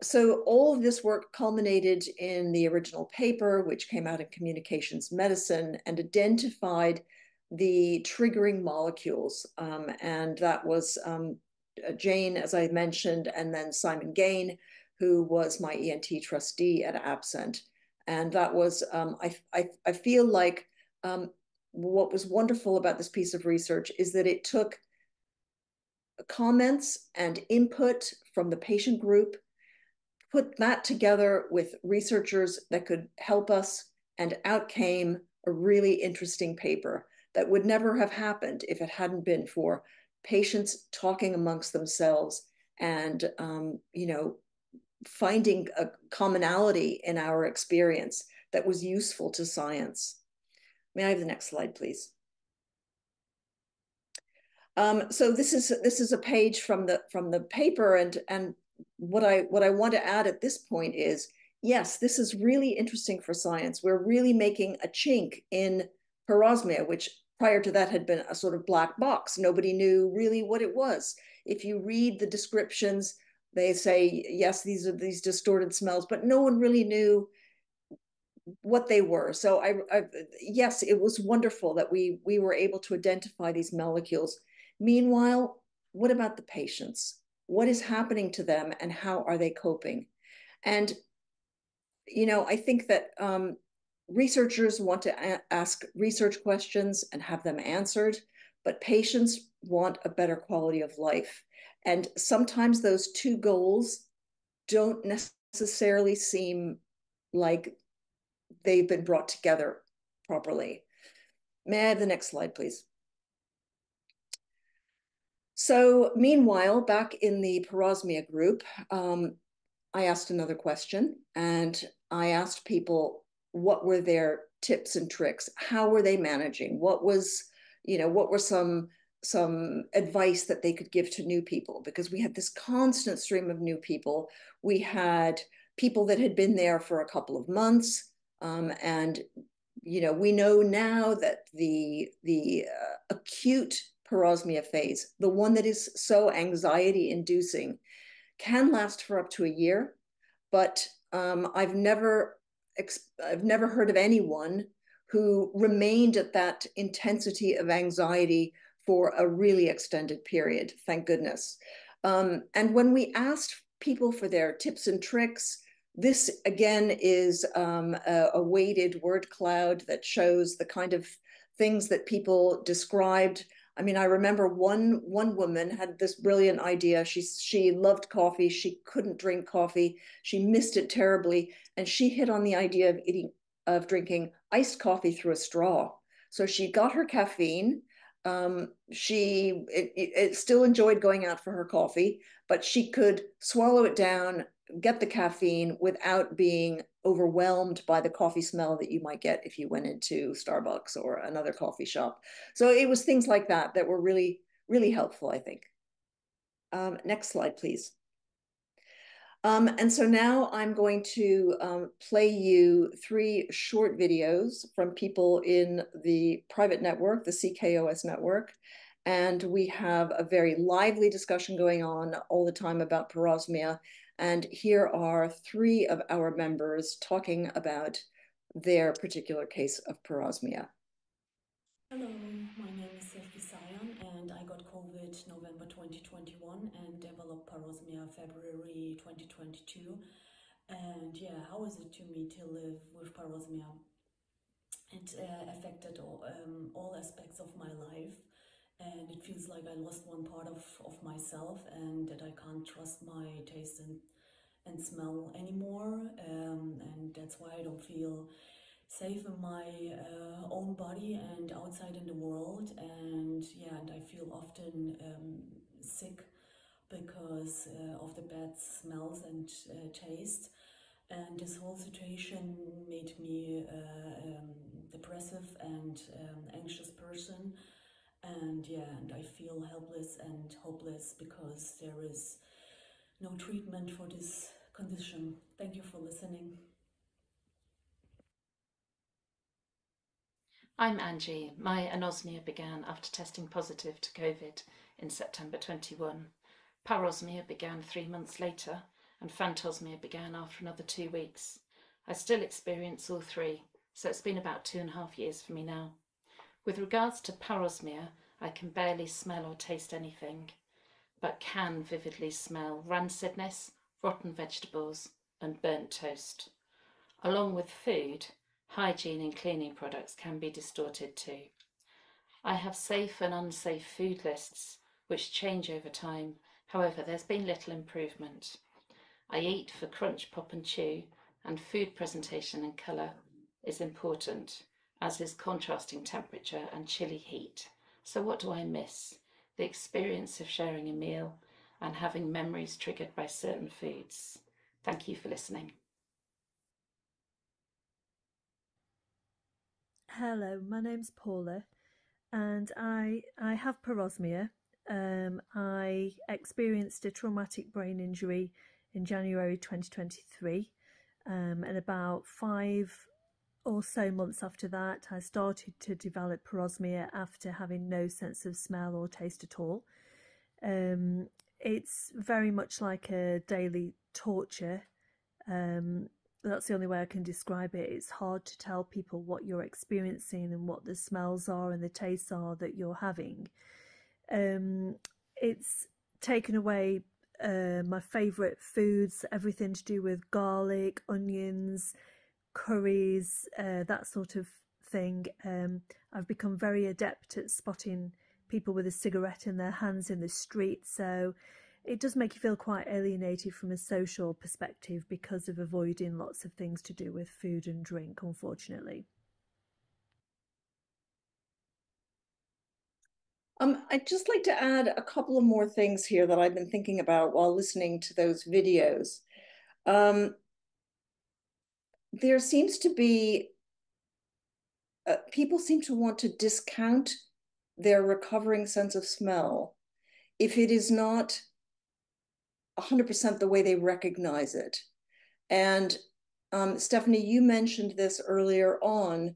So all of this work culminated in the original paper, which came out in Communications Medicine and identified the triggering molecules. And that was Jane, as I mentioned, and then Simon Gain, who was my ENT trustee at Absent. And that was, I feel like what was wonderful about this piece of research is that it took comments and input from the patient group, put that together with researchers that could help us, and out came a really interesting paper that would never have happened if it hadn't been for patients talking amongst themselves and, finding a commonality in our experience that was useful to science. May I have the next slide, please? So this is a page from the paper, and what I want to add at this point is, yes, this is really interesting for science. We're really making a chink in parosmia, which prior to that had been a sort of black box. Nobody knew really what it was. If you read the descriptions, they say, yes, these are these distorted smells, but no one really knew what they were. So yes, it was wonderful that we were able to identify these molecules. Meanwhile, what about the patients? What is happening to them and how are they coping? And, I think that researchers want to ask research questions and have them answered, but patients want a better quality of life. And sometimes those two goals don't necessarily seem like they've been brought together properly. May I have the next slide, please? So meanwhile, back in the parosmia group, I asked another question, and I asked people what were their tips and tricks? How were they managing? What were some advice that they could give to new people? Because we had this constant stream of new people. We had people that had been there for a couple of months, and we know now that the acute parosmia phase, the one that is so anxiety inducing, can last for up to a year. But I've never heard of anyone who remained at that intensity of anxiety for a really extended period, thank goodness. And when we asked people for their tips and tricks, this again is a weighted word cloud that shows the kind of things that people described. I mean, I remember one woman had this brilliant idea. She loved coffee. She couldn't drink coffee. She missed it terribly. And she hit on the idea of drinking iced coffee through a straw. So she got her caffeine. She still enjoyed going out for her coffee, but she could swallow it down, get the caffeine without being overwhelmed by the coffee smell that you might get if you went into Starbucks or another coffee shop. So it was things like that that were really, really helpful, I think. Next slide, please. And so now I'm going to play you 3 short videos from people in the private network, the CKOS network. And we have a very lively discussion going on all the time about parosmia. And here are 3 of our members talking about their particular case of parosmia. Hello, my name is Sion, and I got COVID November 2021 and developed parosmia February 2022. And yeah, how is it to me to live with parosmia? It affected all aspects of my life, and it feels like I lost one part of myself, and that I can't trust my taste and smell anymore, and that's why I don't feel safe in my own body and outside in the world. And yeah, and I feel often sick because of the bad smells and taste. And this whole situation made me depressive and anxious person. And yeah, and I feel helpless and hopeless because there is no treatment for this condition. Thank you for listening. I'm Angie. My anosmia began after testing positive to COVID in September 21. Parosmia began 3 months later, and phantosmia began after another 2 weeks. I still experience all 3, so it's been about 2.5 years for me now. With regards to parosmia, I can barely smell or taste anything, but can vividly smell rancidness, rotten vegetables, and burnt toast. Along with food, hygiene and cleaning products can be distorted too. I have safe and unsafe food lists which change over time. However, there's been little improvement. I eat for crunch, pop and chew, and food presentation and colour is important, as is contrasting temperature and chilly heat. So what do I miss? The experience of sharing a meal and having memories triggered by certain foods. Thank you for listening. Hello, my name's Paula, and I have parosmia. I experienced a traumatic brain injury in January 2023, and about 5 or so months after that, I started to develop parosmia after having no sense of smell or taste at all. It's very much like a daily torture. That's the only way I can describe it. It's hard to tell people what you're experiencing and what the smells are and the tastes are that you're having. It's taken away my favourite foods, everything to do with garlic, onions, curries, that sort of thing. I've become very adept at spotting people with a cigarette in their hands in the street, so it does make you feel quite alienated from a social perspective because of avoiding lots of things to do with food and drink, unfortunately. I'd just like to add a couple of more things here that I've been thinking about while listening to those videos. There seems to be, people seem to want to discount their recovering sense of smell if it is not 100% the way they recognize it. And Stephanie, you mentioned this earlier on.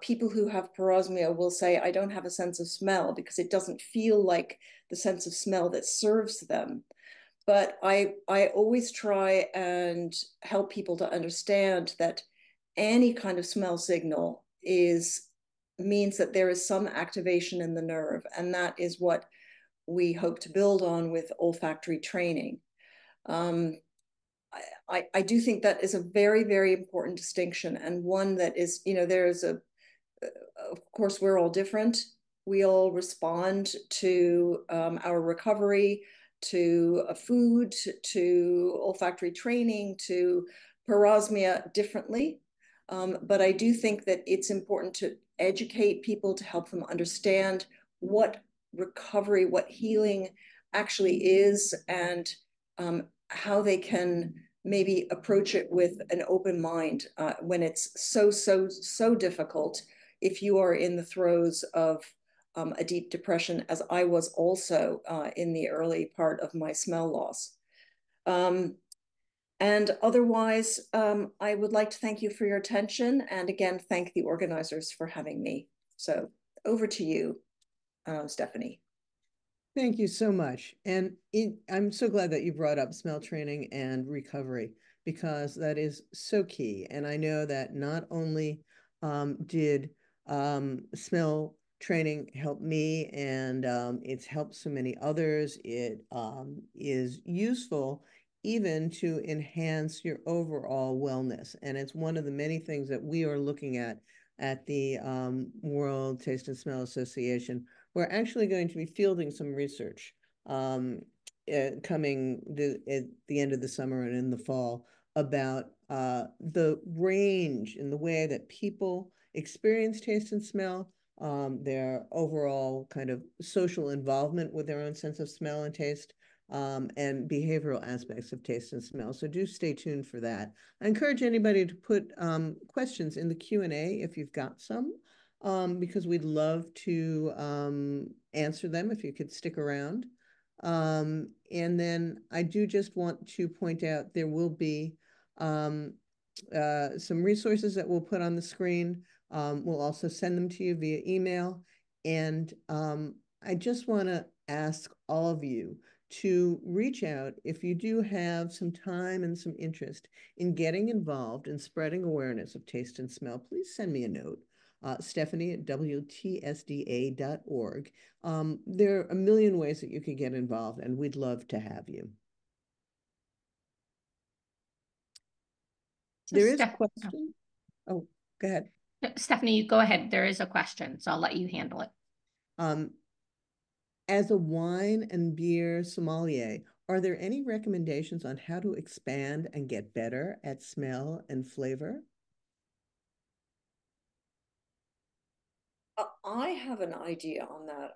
People who have parosmia will say, I don't have a sense of smell because it doesn't feel like the sense of smell that serves them. But I always try and help people to understand that any kind of smell signal means that there is some activation in the nerve, and that is what we hope to build on with olfactory training. I do think that is a very, very important distinction, and one that is, of course, we're all different. We all respond to our recovery, to food, to olfactory training, to parosmia differently. But I do think that it's important to educate people, to help them understand what recovery, what healing actually is, and how they can maybe approach it with an open mind when it's so difficult. If you are in the throes of a deep depression, as I was also in the early part of my smell loss. And otherwise, I would like to thank you for your attention, and again, thank the organizers for having me. So over to you, Stephanie. Thank you so much. And I'm so glad that you brought up smell training and recovery, because that is so key. And I know that not only did smell training help me, and it's helped so many others. It is useful even to enhance your overall wellness. And it's one of the many things that we are looking at the World Taste and Smell Association. We're actually going to be fielding some research coming at the end of the summer and in the fall about the range in the way that people experience taste and smell, their overall kind of social involvement with their own sense of smell and taste, and behavioral aspects of taste and smell. So do stay tuned for that. I encourage anybody to put questions in the Q&A if you've got some, because we'd love to answer them if you could stick around. And then I do just want to point out there will be some resources that we'll put on the screen. We'll also send them to you via email. And I just want to ask all of you to reach out if you do have some time and some interest in getting involved in spreading awareness of taste and smell. Please send me a note. Stephanie at WTSDA.org. There are a million ways that you can get involved, and we'd love to have you. There is a question. Oh, go ahead. Stephanie, you go ahead. There is a question, so I'll let you handle it. As a wine and beer sommelier, are there any recommendations on how to expand and get better at smell and flavor? I have an idea on that.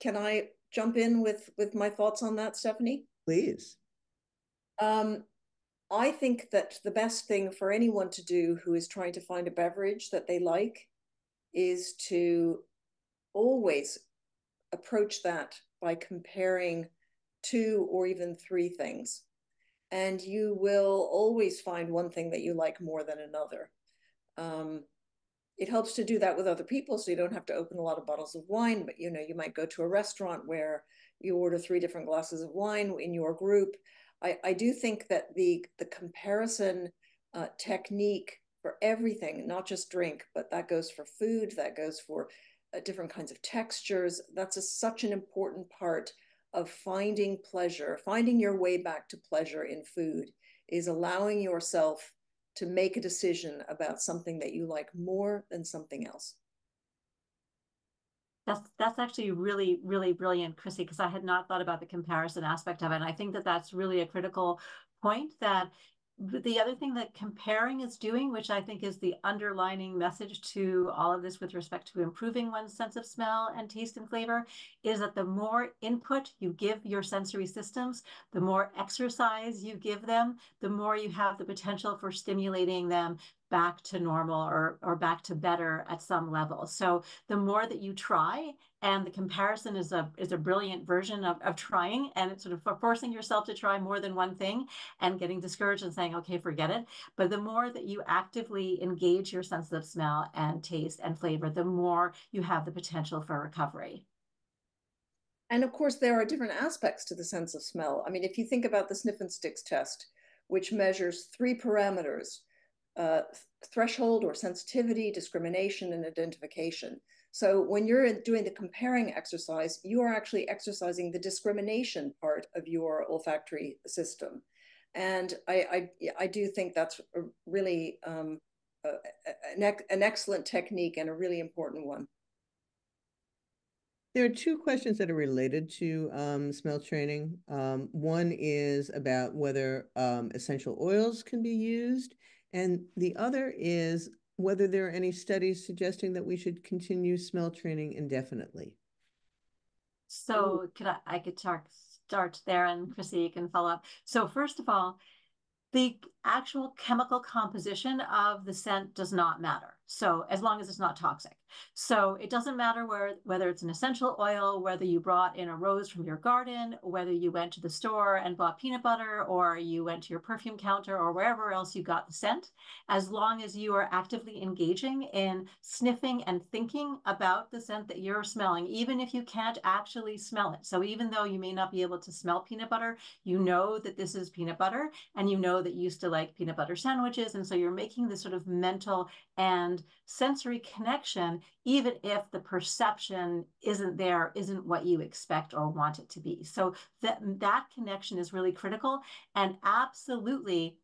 Can I jump in with my thoughts on that, Stephanie? Please. I think that the best thing for anyone to do who is trying to find a beverage that they like is to always approach that by comparing 2 or even 3 things. And you will always find one thing that you like more than another. It helps to do that with other people, so you don't have to open a lot of bottles of wine, but you might go to a restaurant where you order 3 different glasses of wine in your group. I do think that the comparison technique for everything, not just drink, but that goes for food, that goes for different kinds of textures. That's such an important part of finding pleasure, finding your way back to pleasure in food, is allowing yourself to make a decision about something that you like more than something else. That's actually really, really brilliant, Chrissy, because I had not thought about the comparison aspect of it. And I think that that's really a critical point, that the other thing that comparing is doing, which I think is the underlining message to all of this with respect to improving one's sense of smell and taste and flavor, is that the more input you give your sensory systems, the more exercise you give them, the more you have the potential for stimulating them back to normal or back to better at some level. So the more that you try, and the comparison is a brilliant version of trying, and it's sort of forcing yourself to try more than one thing and getting discouraged and saying, okay, forget it. But the more that you actively engage your sense of smell and taste and flavor, the more you have the potential for recovery. And of course, there are different aspects to the sense of smell. I mean, if you think about the sniff and sticks test, which measures 3 parameters, threshold or sensitivity, discrimination, and identification. So when you're doing the comparing exercise, you are actually exercising the discrimination part of your olfactory system. And I do think that's a really an excellent technique and a really important one. There are 2 questions that are related to smell training. One is about whether essential oils can be used, and the other is whether there are any studies suggesting that we should continue smell training indefinitely. So I could start there, and Chrissy, you can follow up. So first of all, the actual chemical composition of the scent does not matter. So as long as it's not toxic. So it doesn't matter whether it's an essential oil, whether you brought in a rose from your garden, whether you went to the store and bought peanut butter, or you went to your perfume counter or wherever else you got the scent, as long as you are actively engaging in sniffing and thinking about the scent that you're smelling, even if you can't actually smell it. So even though you may not be able to smell peanut butter, you know that this is peanut butter, and you know that you used to like peanut butter sandwiches. And so you're making this sort of mental and sensory connection, even if the perception isn't what you expect or want it to be. So that connection is really critical. And absolutely,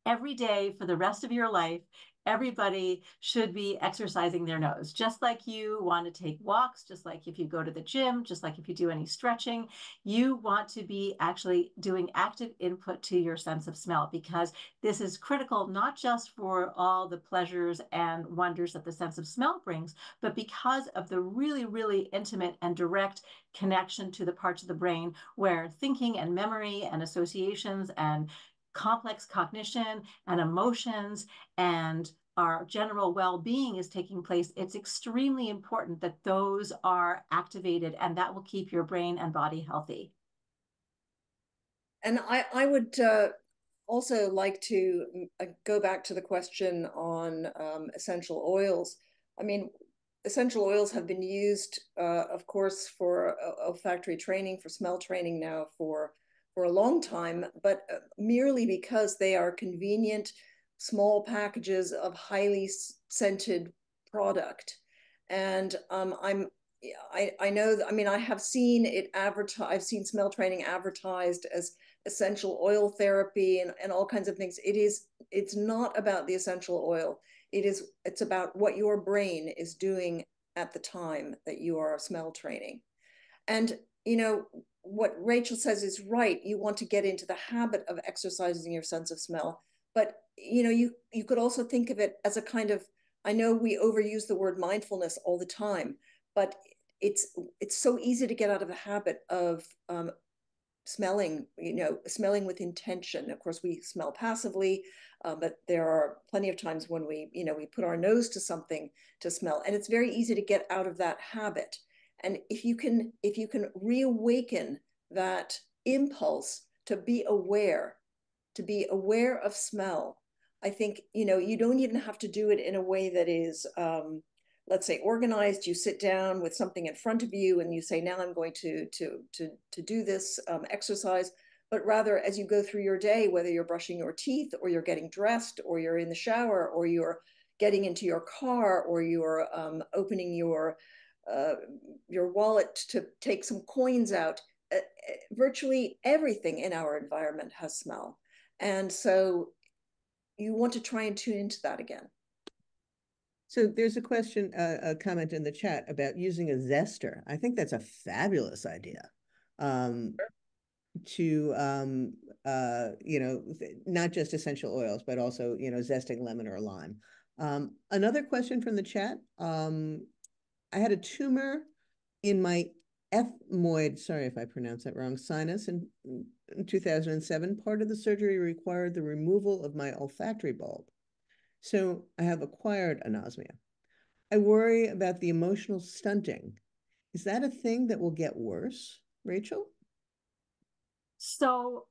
every day for the rest of your life, everybody should be exercising their nose, just like you want to take walks, just like if you go to the gym, just like if you do any stretching. You want to be actually doing active input to your sense of smell, because this is critical, not just for all the pleasures and wonders that the sense of smell brings, but because of the really, really intimate and direct connection to the parts of the brain where thinking and memory and associations and complex cognition and emotions and our general well-being is taking place. It's extremely important that those are activated, and that will keep your brain and body healthy. And I would also like to go back to the question on essential oils. I mean, essential oils have been used, of course, for olfactory training, for smell training now for a long time, but merely because they are convenient, small packages of highly scented product. And I know that, I mean, I have seen it advertised, I've seen smell training advertised as essential oil therapy and all kinds of things. It's not about the essential oil. It's about what your brain is doing at the time that you are smell training. And, what Rachel says is right. You want to get into the habit of exercising your sense of smell. But, you could also think of it as a kind of, I know we overuse the word mindfulness all the time, but it's so easy to get out of the habit of smelling, smelling with intention. Of course, we smell passively, but there are plenty of times when we put our nose to something to smell, and it's very easy to get out of that habit. And if you can reawaken that impulse to be aware of smell, I think, you don't even have to do it in a way that is, let's say, organized. You sit down with something in front of you and you say, now I'm going to do this exercise. But rather, as you go through your day, whether you're brushing your teeth or you're getting dressed or you're in the shower or you're getting into your car or you're opening your wallet to take some coins out, virtually everything in our environment has smell. And so you want to try and tune into that again. So there's a question, a comment in the chat about using a zester. I think that's a fabulous idea. To not just essential oils, but also zesting lemon or lime. Another question from the chat. I had a tumor in my ethmoid, sorry if I pronounced that wrong, sinus in 2007. Part of the surgery required the removal of my olfactory bulb. So I have acquired anosmia. I worry about the emotional stunting. Is that a thing that will get worse, Rachel? So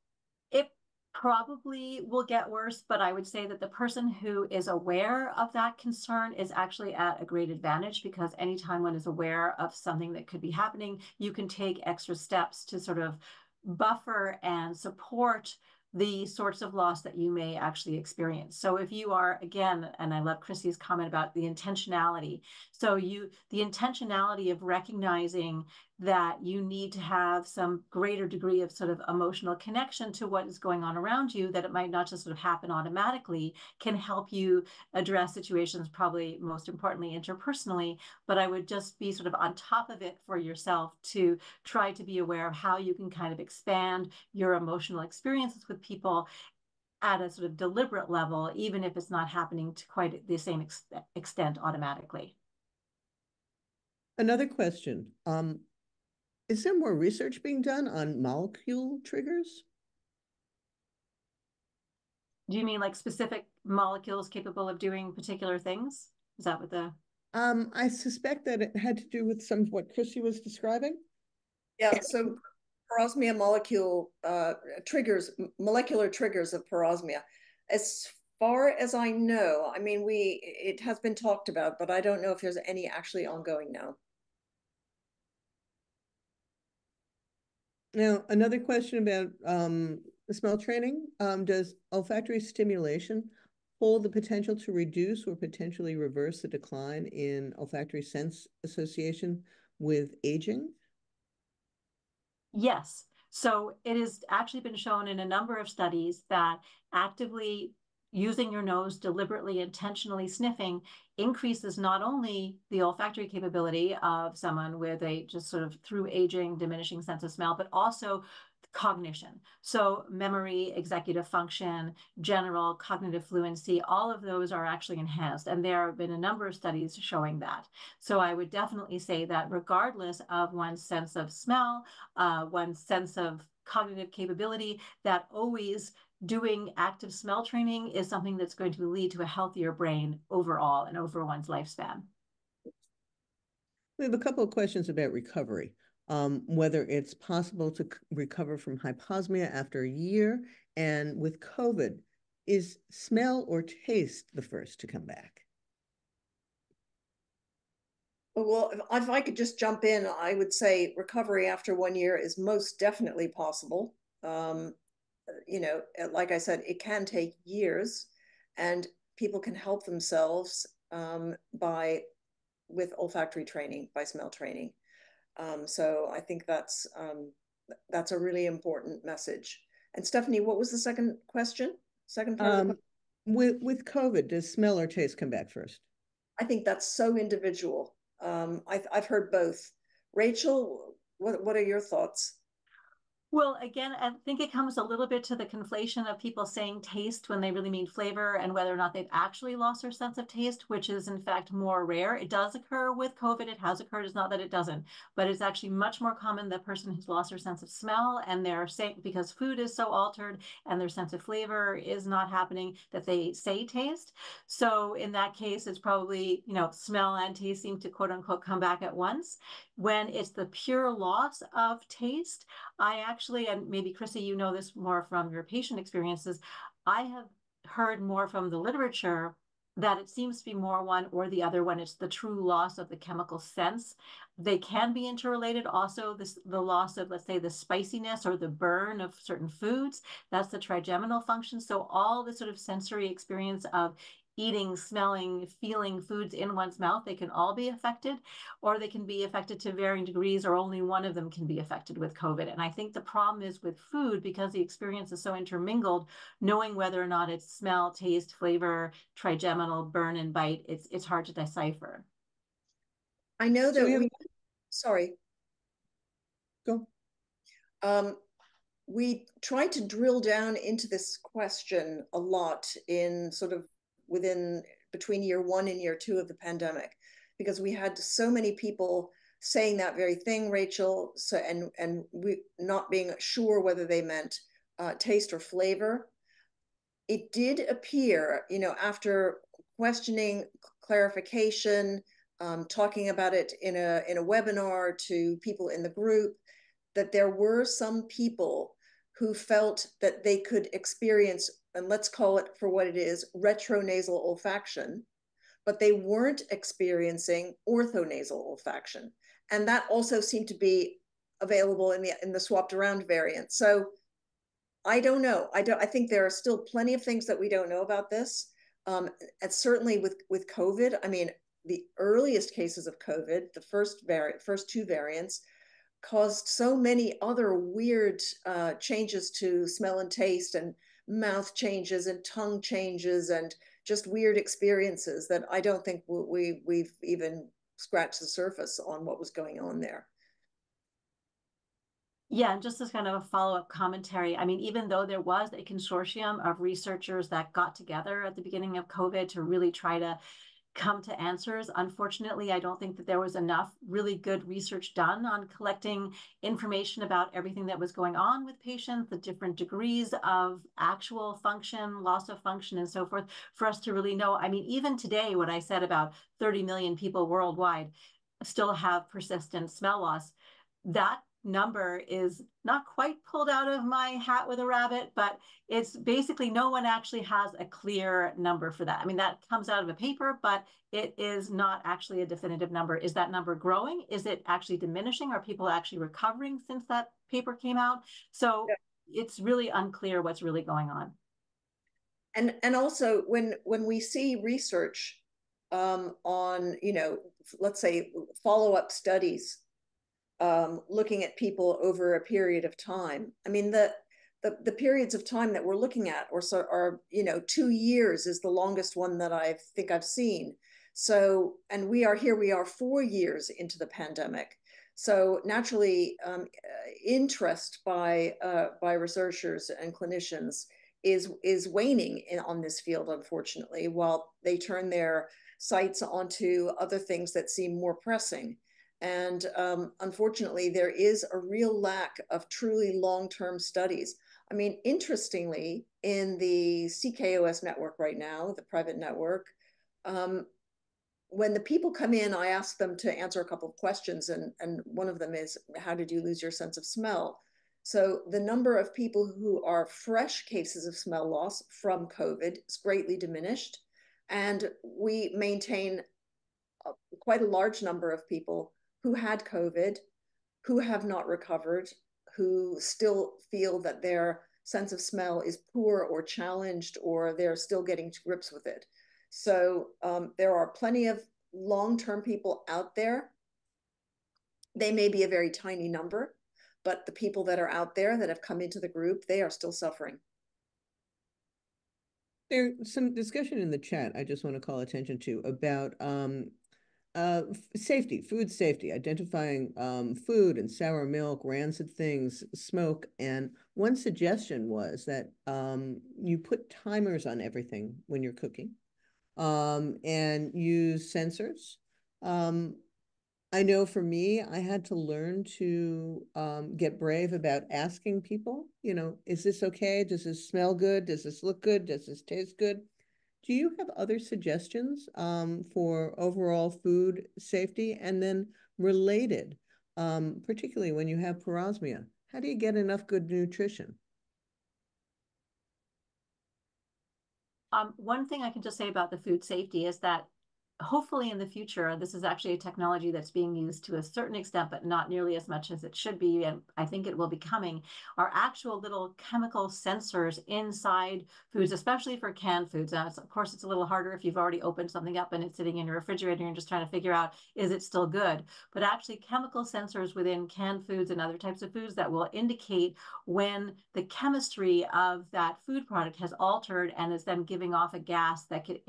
it probably will get worse, but I would say that the person who is aware of that concern is actually at a great advantage, because anytime one is aware of something that could be happening, you can take extra steps to sort of buffer and support the sorts of loss that you may actually experience. So if you are, again, and I love Chrissy's comment about the intentionality. So the intentionality of recognizing that you need to have some greater degree of sort of emotional connection to what is going on around you, that it might not just sort of happen automatically, can help you address situations, probably most importantly interpersonally. But I would just be sort of on top of it for yourself to try to be aware of how you can kind of expand your emotional experiences with people at a sort of deliberate level, even if it's not happening to quite the same extent automatically. Another question. Is there more research being done on molecule triggers? Do you mean like specific molecules capable of doing particular things? Is that what the... I suspect that it had to do with some of what Chrissy was describing. Yeah, so parosmia molecule triggers, molecular triggers of parosmia. As far as I know, I mean, it has been talked about, but I don't know if there's any actually ongoing now. Now, another question about smell training. Does olfactory stimulation hold the potential to reduce or potentially reverse the decline in olfactory sense association with aging? Yes. So it has actually been shown in a number of studies that actively using your nose, deliberately, intentionally sniffing, increases not only the olfactory capability of someone with a just sort of through aging diminishing sense of smell, but also cognition. So memory, executive function, general cognitive fluency, all of those are actually enhanced. And there have been a number of studies showing that. So I would definitely say that regardless of one's sense of smell, one's sense of cognitive capability, that always doing active smell training is something that's going to lead to a healthier brain overall and over one's lifespan. We have a couple of questions about recovery. Whether it's possible to recover from hyposmia after a year, and with COVID, is smell or taste the first to come back? Well, if I could just jump in, I would say recovery after 1 year is most definitely possible. Like I said, it can take years, and people can help themselves by with olfactory training by smell training. So I think that's a really important message. And Stephanie, what was the second question? Second part of the question? With COVID, does smell or taste come back first? I think that's so individual. I've heard both. Rachel, what are your thoughts? Well, again, I think it comes a little bit to the conflation of people saying taste when they really mean flavor, and whether or not they've actually lost their sense of taste, which is in fact more rare. It does occur with COVID. It has occurred. It's not that it doesn't, but it's actually much more common the person who's lost their sense of smell, and they're saying, because food is so altered and their sense of flavor is not happening, that they say taste. So in that case, it's probably, smell and taste seem to quote unquote come back at once. When it's the pure loss of taste, I actually, and maybe Chrissy, you know this more from your patient experiences, I have heard more from the literature that it seems to be more one or the other when it's the true loss of the chemical sense. They can be interrelated. Also, the loss of, let's say, the spiciness or the burn of certain foods. That's the trigeminal function. So all the sort of sensory experience of eating, smelling, feeling foods in one's mouth, they can all be affected, or they can be affected to varying degrees, or only one of them can be affected with COVID. And I think the problem is with food, because the experience is so intermingled, knowing whether or not it's smell, taste, flavor, trigeminal, burn, and bite, it's hard to decipher. I know that sorry. Go. We tried to drill down into this question a lot in sort of between year 1 and year 2 of the pandemic, because we had so many people saying that very thing, Rachel, so and we not being sure whether they meant taste or flavor. It did appear, after questioning, clarification, talking about it in a webinar to people in the group, that there were some people who felt that they could experience, and let's call it for what it is, retronasal olfaction, but they weren't experiencing orthonasal olfaction. And that also seemed to be available in the swapped around variant. So I don't know. I think there are still plenty of things that we don't know about this. And certainly with COVID, I mean, the earliest cases of COVID, the first 2 variants, caused so many other weird changes to smell and taste, and mouth changes and tongue changes, and just weird experiences that I don't think we've even scratched the surface on what was going on there. Yeah, and just as kind of a follow-up commentary, I mean, even though there was a consortium of researchers that got together at the beginning of COVID to really try to come to answers, unfortunately, I don't think that there was enough really good research done on collecting information about everything that was going on with patients, the different degrees of actual function, loss of function, and so forth, for us to really know. I mean, even today, what I said about 30 million people worldwide still have persistent smell loss, that number is not quite pulled out of my hat with a rabbit, but it's basically no one actually has a clear number for that. I mean, that comes out of a paper, but it is not actually a definitive number. Is that number growing? Is it actually diminishing? Are people actually recovering since that paper came out? So it's really unclear what's really going on. And also when we see research on, let's say follow-up studies, looking at people over a period of time. I mean, the periods of time that we're looking at are 2 years is the longest one that I think I've seen. So, and we are 4 years into the pandemic. So naturally, interest by researchers and clinicians is waning on this field, unfortunately, while they turn their sights onto other things that seem more pressing. And unfortunately, there is a real lack of truly long-term studies. I mean, interestingly, in the CKOS network right now, the private network, when the people come in, I ask them to answer a couple of questions, and one of them is, how did you lose your sense of smell? So the number of people who are fresh cases of smell loss from COVID is greatly diminished. And we maintain quite a large number of people who had COVID, who have not recovered, who still feel that their sense of smell is poor or challenged, or they're still getting to grips with it. So there are plenty of long-term people out there, they may be a very tiny number, but the people that are out there that have come into the group, they are still suffering. There's some discussion in the chat I just want to call attention to about safety, food safety, identifying food and sour milk, rancid things, smoke. And one suggestion was that you put timers on everything when you're cooking and use sensors. I know for me, I had to learn to get brave about asking people, you know, is this okay? Does this smell good? Does this look good? Does this taste good? Do you have other suggestions for overall food safety? And then related, particularly when you have parosmia, how do you get enough good nutrition? One thing I can just say about the food safety is that hopefully in the future, this is actually a technology that's being used to a certain extent, but not nearly as much as it should be. And I think it will be coming, are actual little chemical sensors inside foods, especially for canned foods. Now, of course, it's a little harder if you've already opened something up and it's sitting in your refrigerator and just trying to figure out, is it still good? But actually chemical sensors within canned foods and other types of foods that will indicate when the chemistry of that food product has altered and is then giving off a gas that could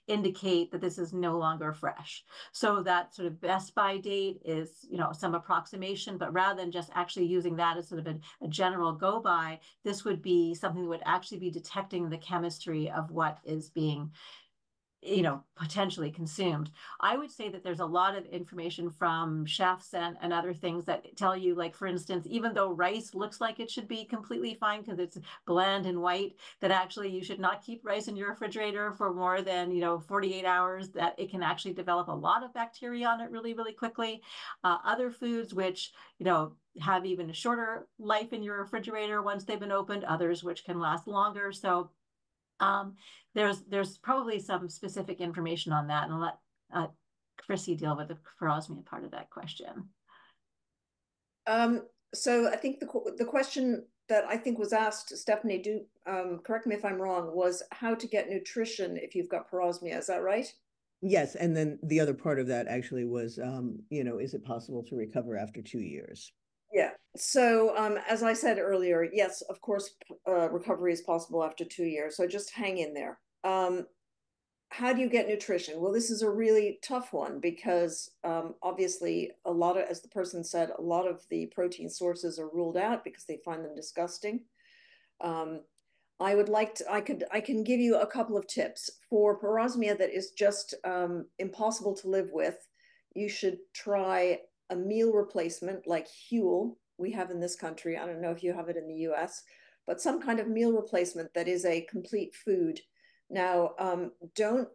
indicate that this is no longer fresh. So that sort of best by date is, you know, some approximation, but rather than just actually using that as sort of a general go by, this would be something that would actually be detecting the chemistry of what is being, you know, potentially consumed. I would say that there's a lot of information from chefs and other things that tell you, like, for instance, even though rice looks like it should be completely fine because it's bland and white, that actually you should not keep rice in your refrigerator for more than, you know, 48 hours, that it can actually develop a lot of bacteria on it really, really quickly. Other foods which, you know, have even a shorter life in your refrigerator once they've been opened, others which can last longer. So there's probably some specific information on that, and I'll let Chrissy deal with the parosmia part of that question. So I think the question that I think was asked, Stephanie, do correct me if I'm wrong, was how to get nutrition if you've got parosmia. Is that right? Yes, and then the other part of that actually was, you know, is it possible to recover after 2 years? Yeah. So as I said earlier, yes, of course, recovery is possible after 2 years. So just hang in there. How do you get nutrition? Well, this is a really tough one because obviously a lot of, as the person said, a lot of the protein sources are ruled out because they find them disgusting. I would like to, I can give you a couple of tips for parosmia that is just impossible to live with. You should try a meal replacement like Huel we have in this country. I don't know if you have it in the US, but some kind of meal replacement that is a complete food. Now, don't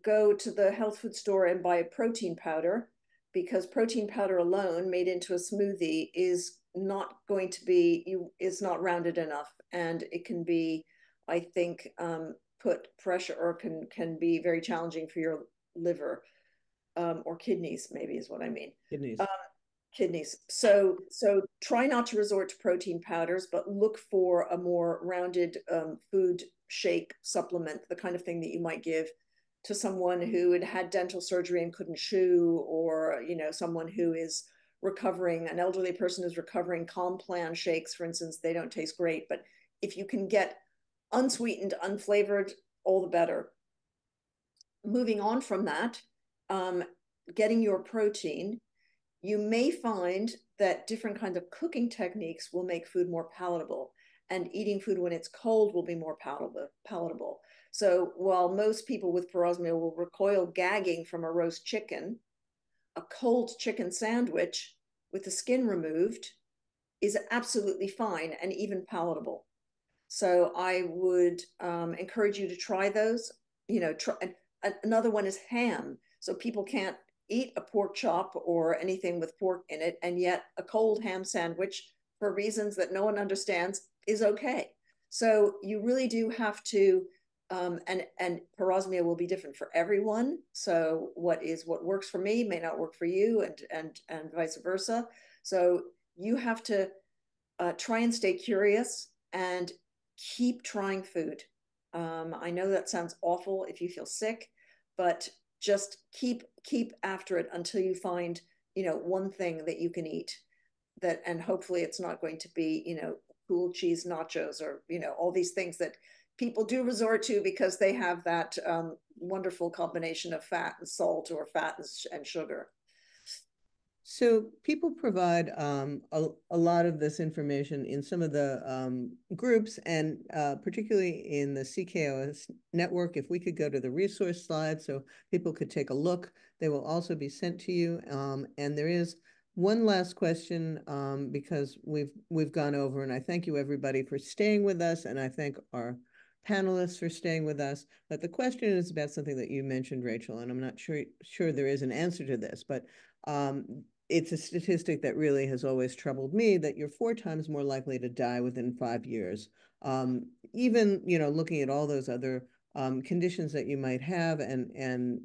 go to the health food store and buy a protein powder, because protein powder alone made into a smoothie is not going to be, is not rounded enough. And it can be, I think, put pressure, or can be very challenging for your liver, or kidneys, maybe is what I mean. Kidneys. So try not to resort to protein powders, but look for a more rounded food shake supplement, the kind of thing that you might give to someone who had had dental surgery and couldn't chew, or, you know, someone who is recovering, an elderly person who's recovering. Complan shakes, for instance, they don't taste great, but if you can get unsweetened, unflavored, all the better. Moving on from that, getting your protein, you may find that different kinds of cooking techniques will make food more palatable, and eating food when it's cold will be more palatable. So while most people with parosmia will recoil gagging from a roast chicken, a cold chicken sandwich with the skin removed is absolutely fine and even palatable. So I would encourage you to try those. You know, another one is ham. So people can't eat a pork chop or anything with pork in it, and yet a cold ham sandwich, for reasons that no one understands, is okay. So you really do have to, and parosmia will be different for everyone. So what works for me may not work for you, and vice versa. So you have to try and stay curious and keep trying food. I know that sounds awful if you feel sick, but just keep keep after it until you find, one thing that you can eat that, and hopefully it's not going to be, cool cheese nachos or, all these things that people do resort to because they have that wonderful combination of fat and salt or fat and sugar. So people provide a lot of this information in some of the groups, and particularly in the CKOS network. If we could go to the resource slide so people could take a look, they will also be sent to you. And there is one last question because we've gone over, and I thank you everybody for staying with us, and I thank our panelists for staying with us. But the question is about something that you mentioned, Rachel, and I'm not sure there is an answer to this, but it's a statistic that really has always troubled me, that you're 4 times more likely to die within 5 years. Even, looking at all those other conditions that you might have, and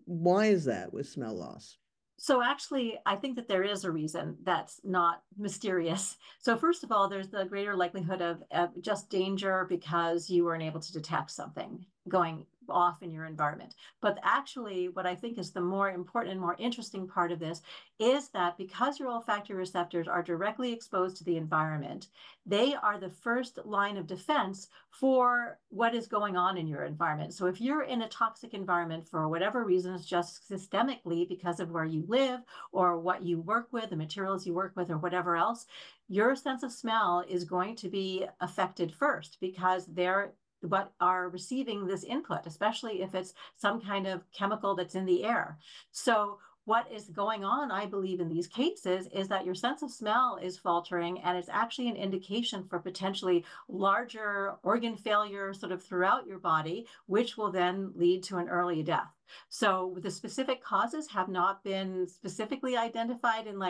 why is that with smell loss? So actually, I think that there is a reason that's not mysterious. So first of all, there's the greater likelihood of just danger because you weren't able to detect something going off in your environment. But actually, what I think is the more important and more interesting part of this is that because your olfactory receptors are directly exposed to the environment, they are the first line of defense for what is going on in your environment. So if you're in a toxic environment for whatever reasons, just systemically because of where you live or what you work with, the materials you work with, or whatever else, your sense of smell is going to be affected first because they're what are receiving this input, especially if it's some kind of chemical that's in the air. So what is going on, I believe, in these cases is that your sense of smell is faltering, and it's actually an indication for potentially larger organ failure sort of throughout your body, which will then lead to an early death. So the specific causes have not been specifically identified in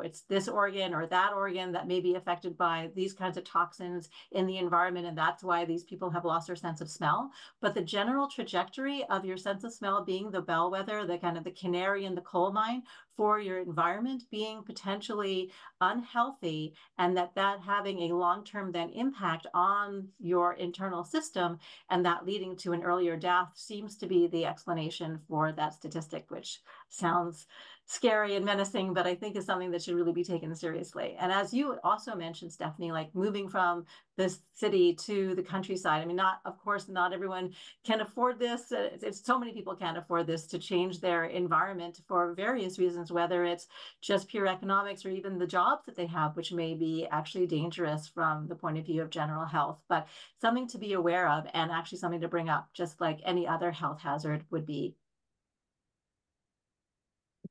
it's this organ or that organ that may be affected by these kinds of toxins in the environment, and that's why these people have lost their sense of smell. But the general trajectory of your sense of smell being the bellwether, the kind of the canary in the coal mine for your environment being potentially unhealthy, and that having a long-term then impact on your internal system, and that leading to an earlier death seems to be the explanation for that statistic, which sounds scary and menacing, but I think is something that should really be taken seriously. And as you also mentioned, Stephanie, like moving from this city to the countryside. I mean, of course, not everyone can afford this. It's so many people can't afford this, to change their environment for various reasons, whether it's just pure economics or even the jobs that they have, which may be actually dangerous from the point of view of general health, but something to be aware of and actually something to bring up, just like any other health hazard would be.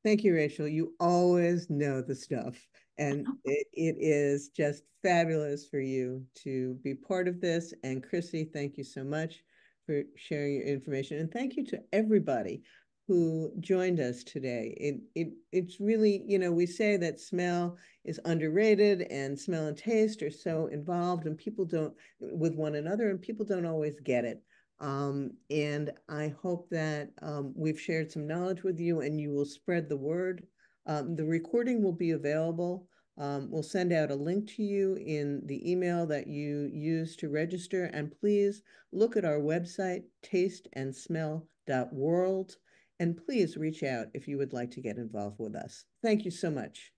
Thank you, Rachel. You always know the stuff. And it is just fabulous for you to be part of this. And Chrissy, thank you so much for sharing your information. And thank you to everybody who joined us today. It's really, we say that smell is underrated and smell and taste are so involved and people don't with one another, and people don't always get it. And I hope that we've shared some knowledge with you and you will spread the word. The recording will be available. We'll send out a link to you in the email that you use to register. And please look at our website, tasteandsmell.world. And please reach out if you would like to get involved with us. Thank you so much.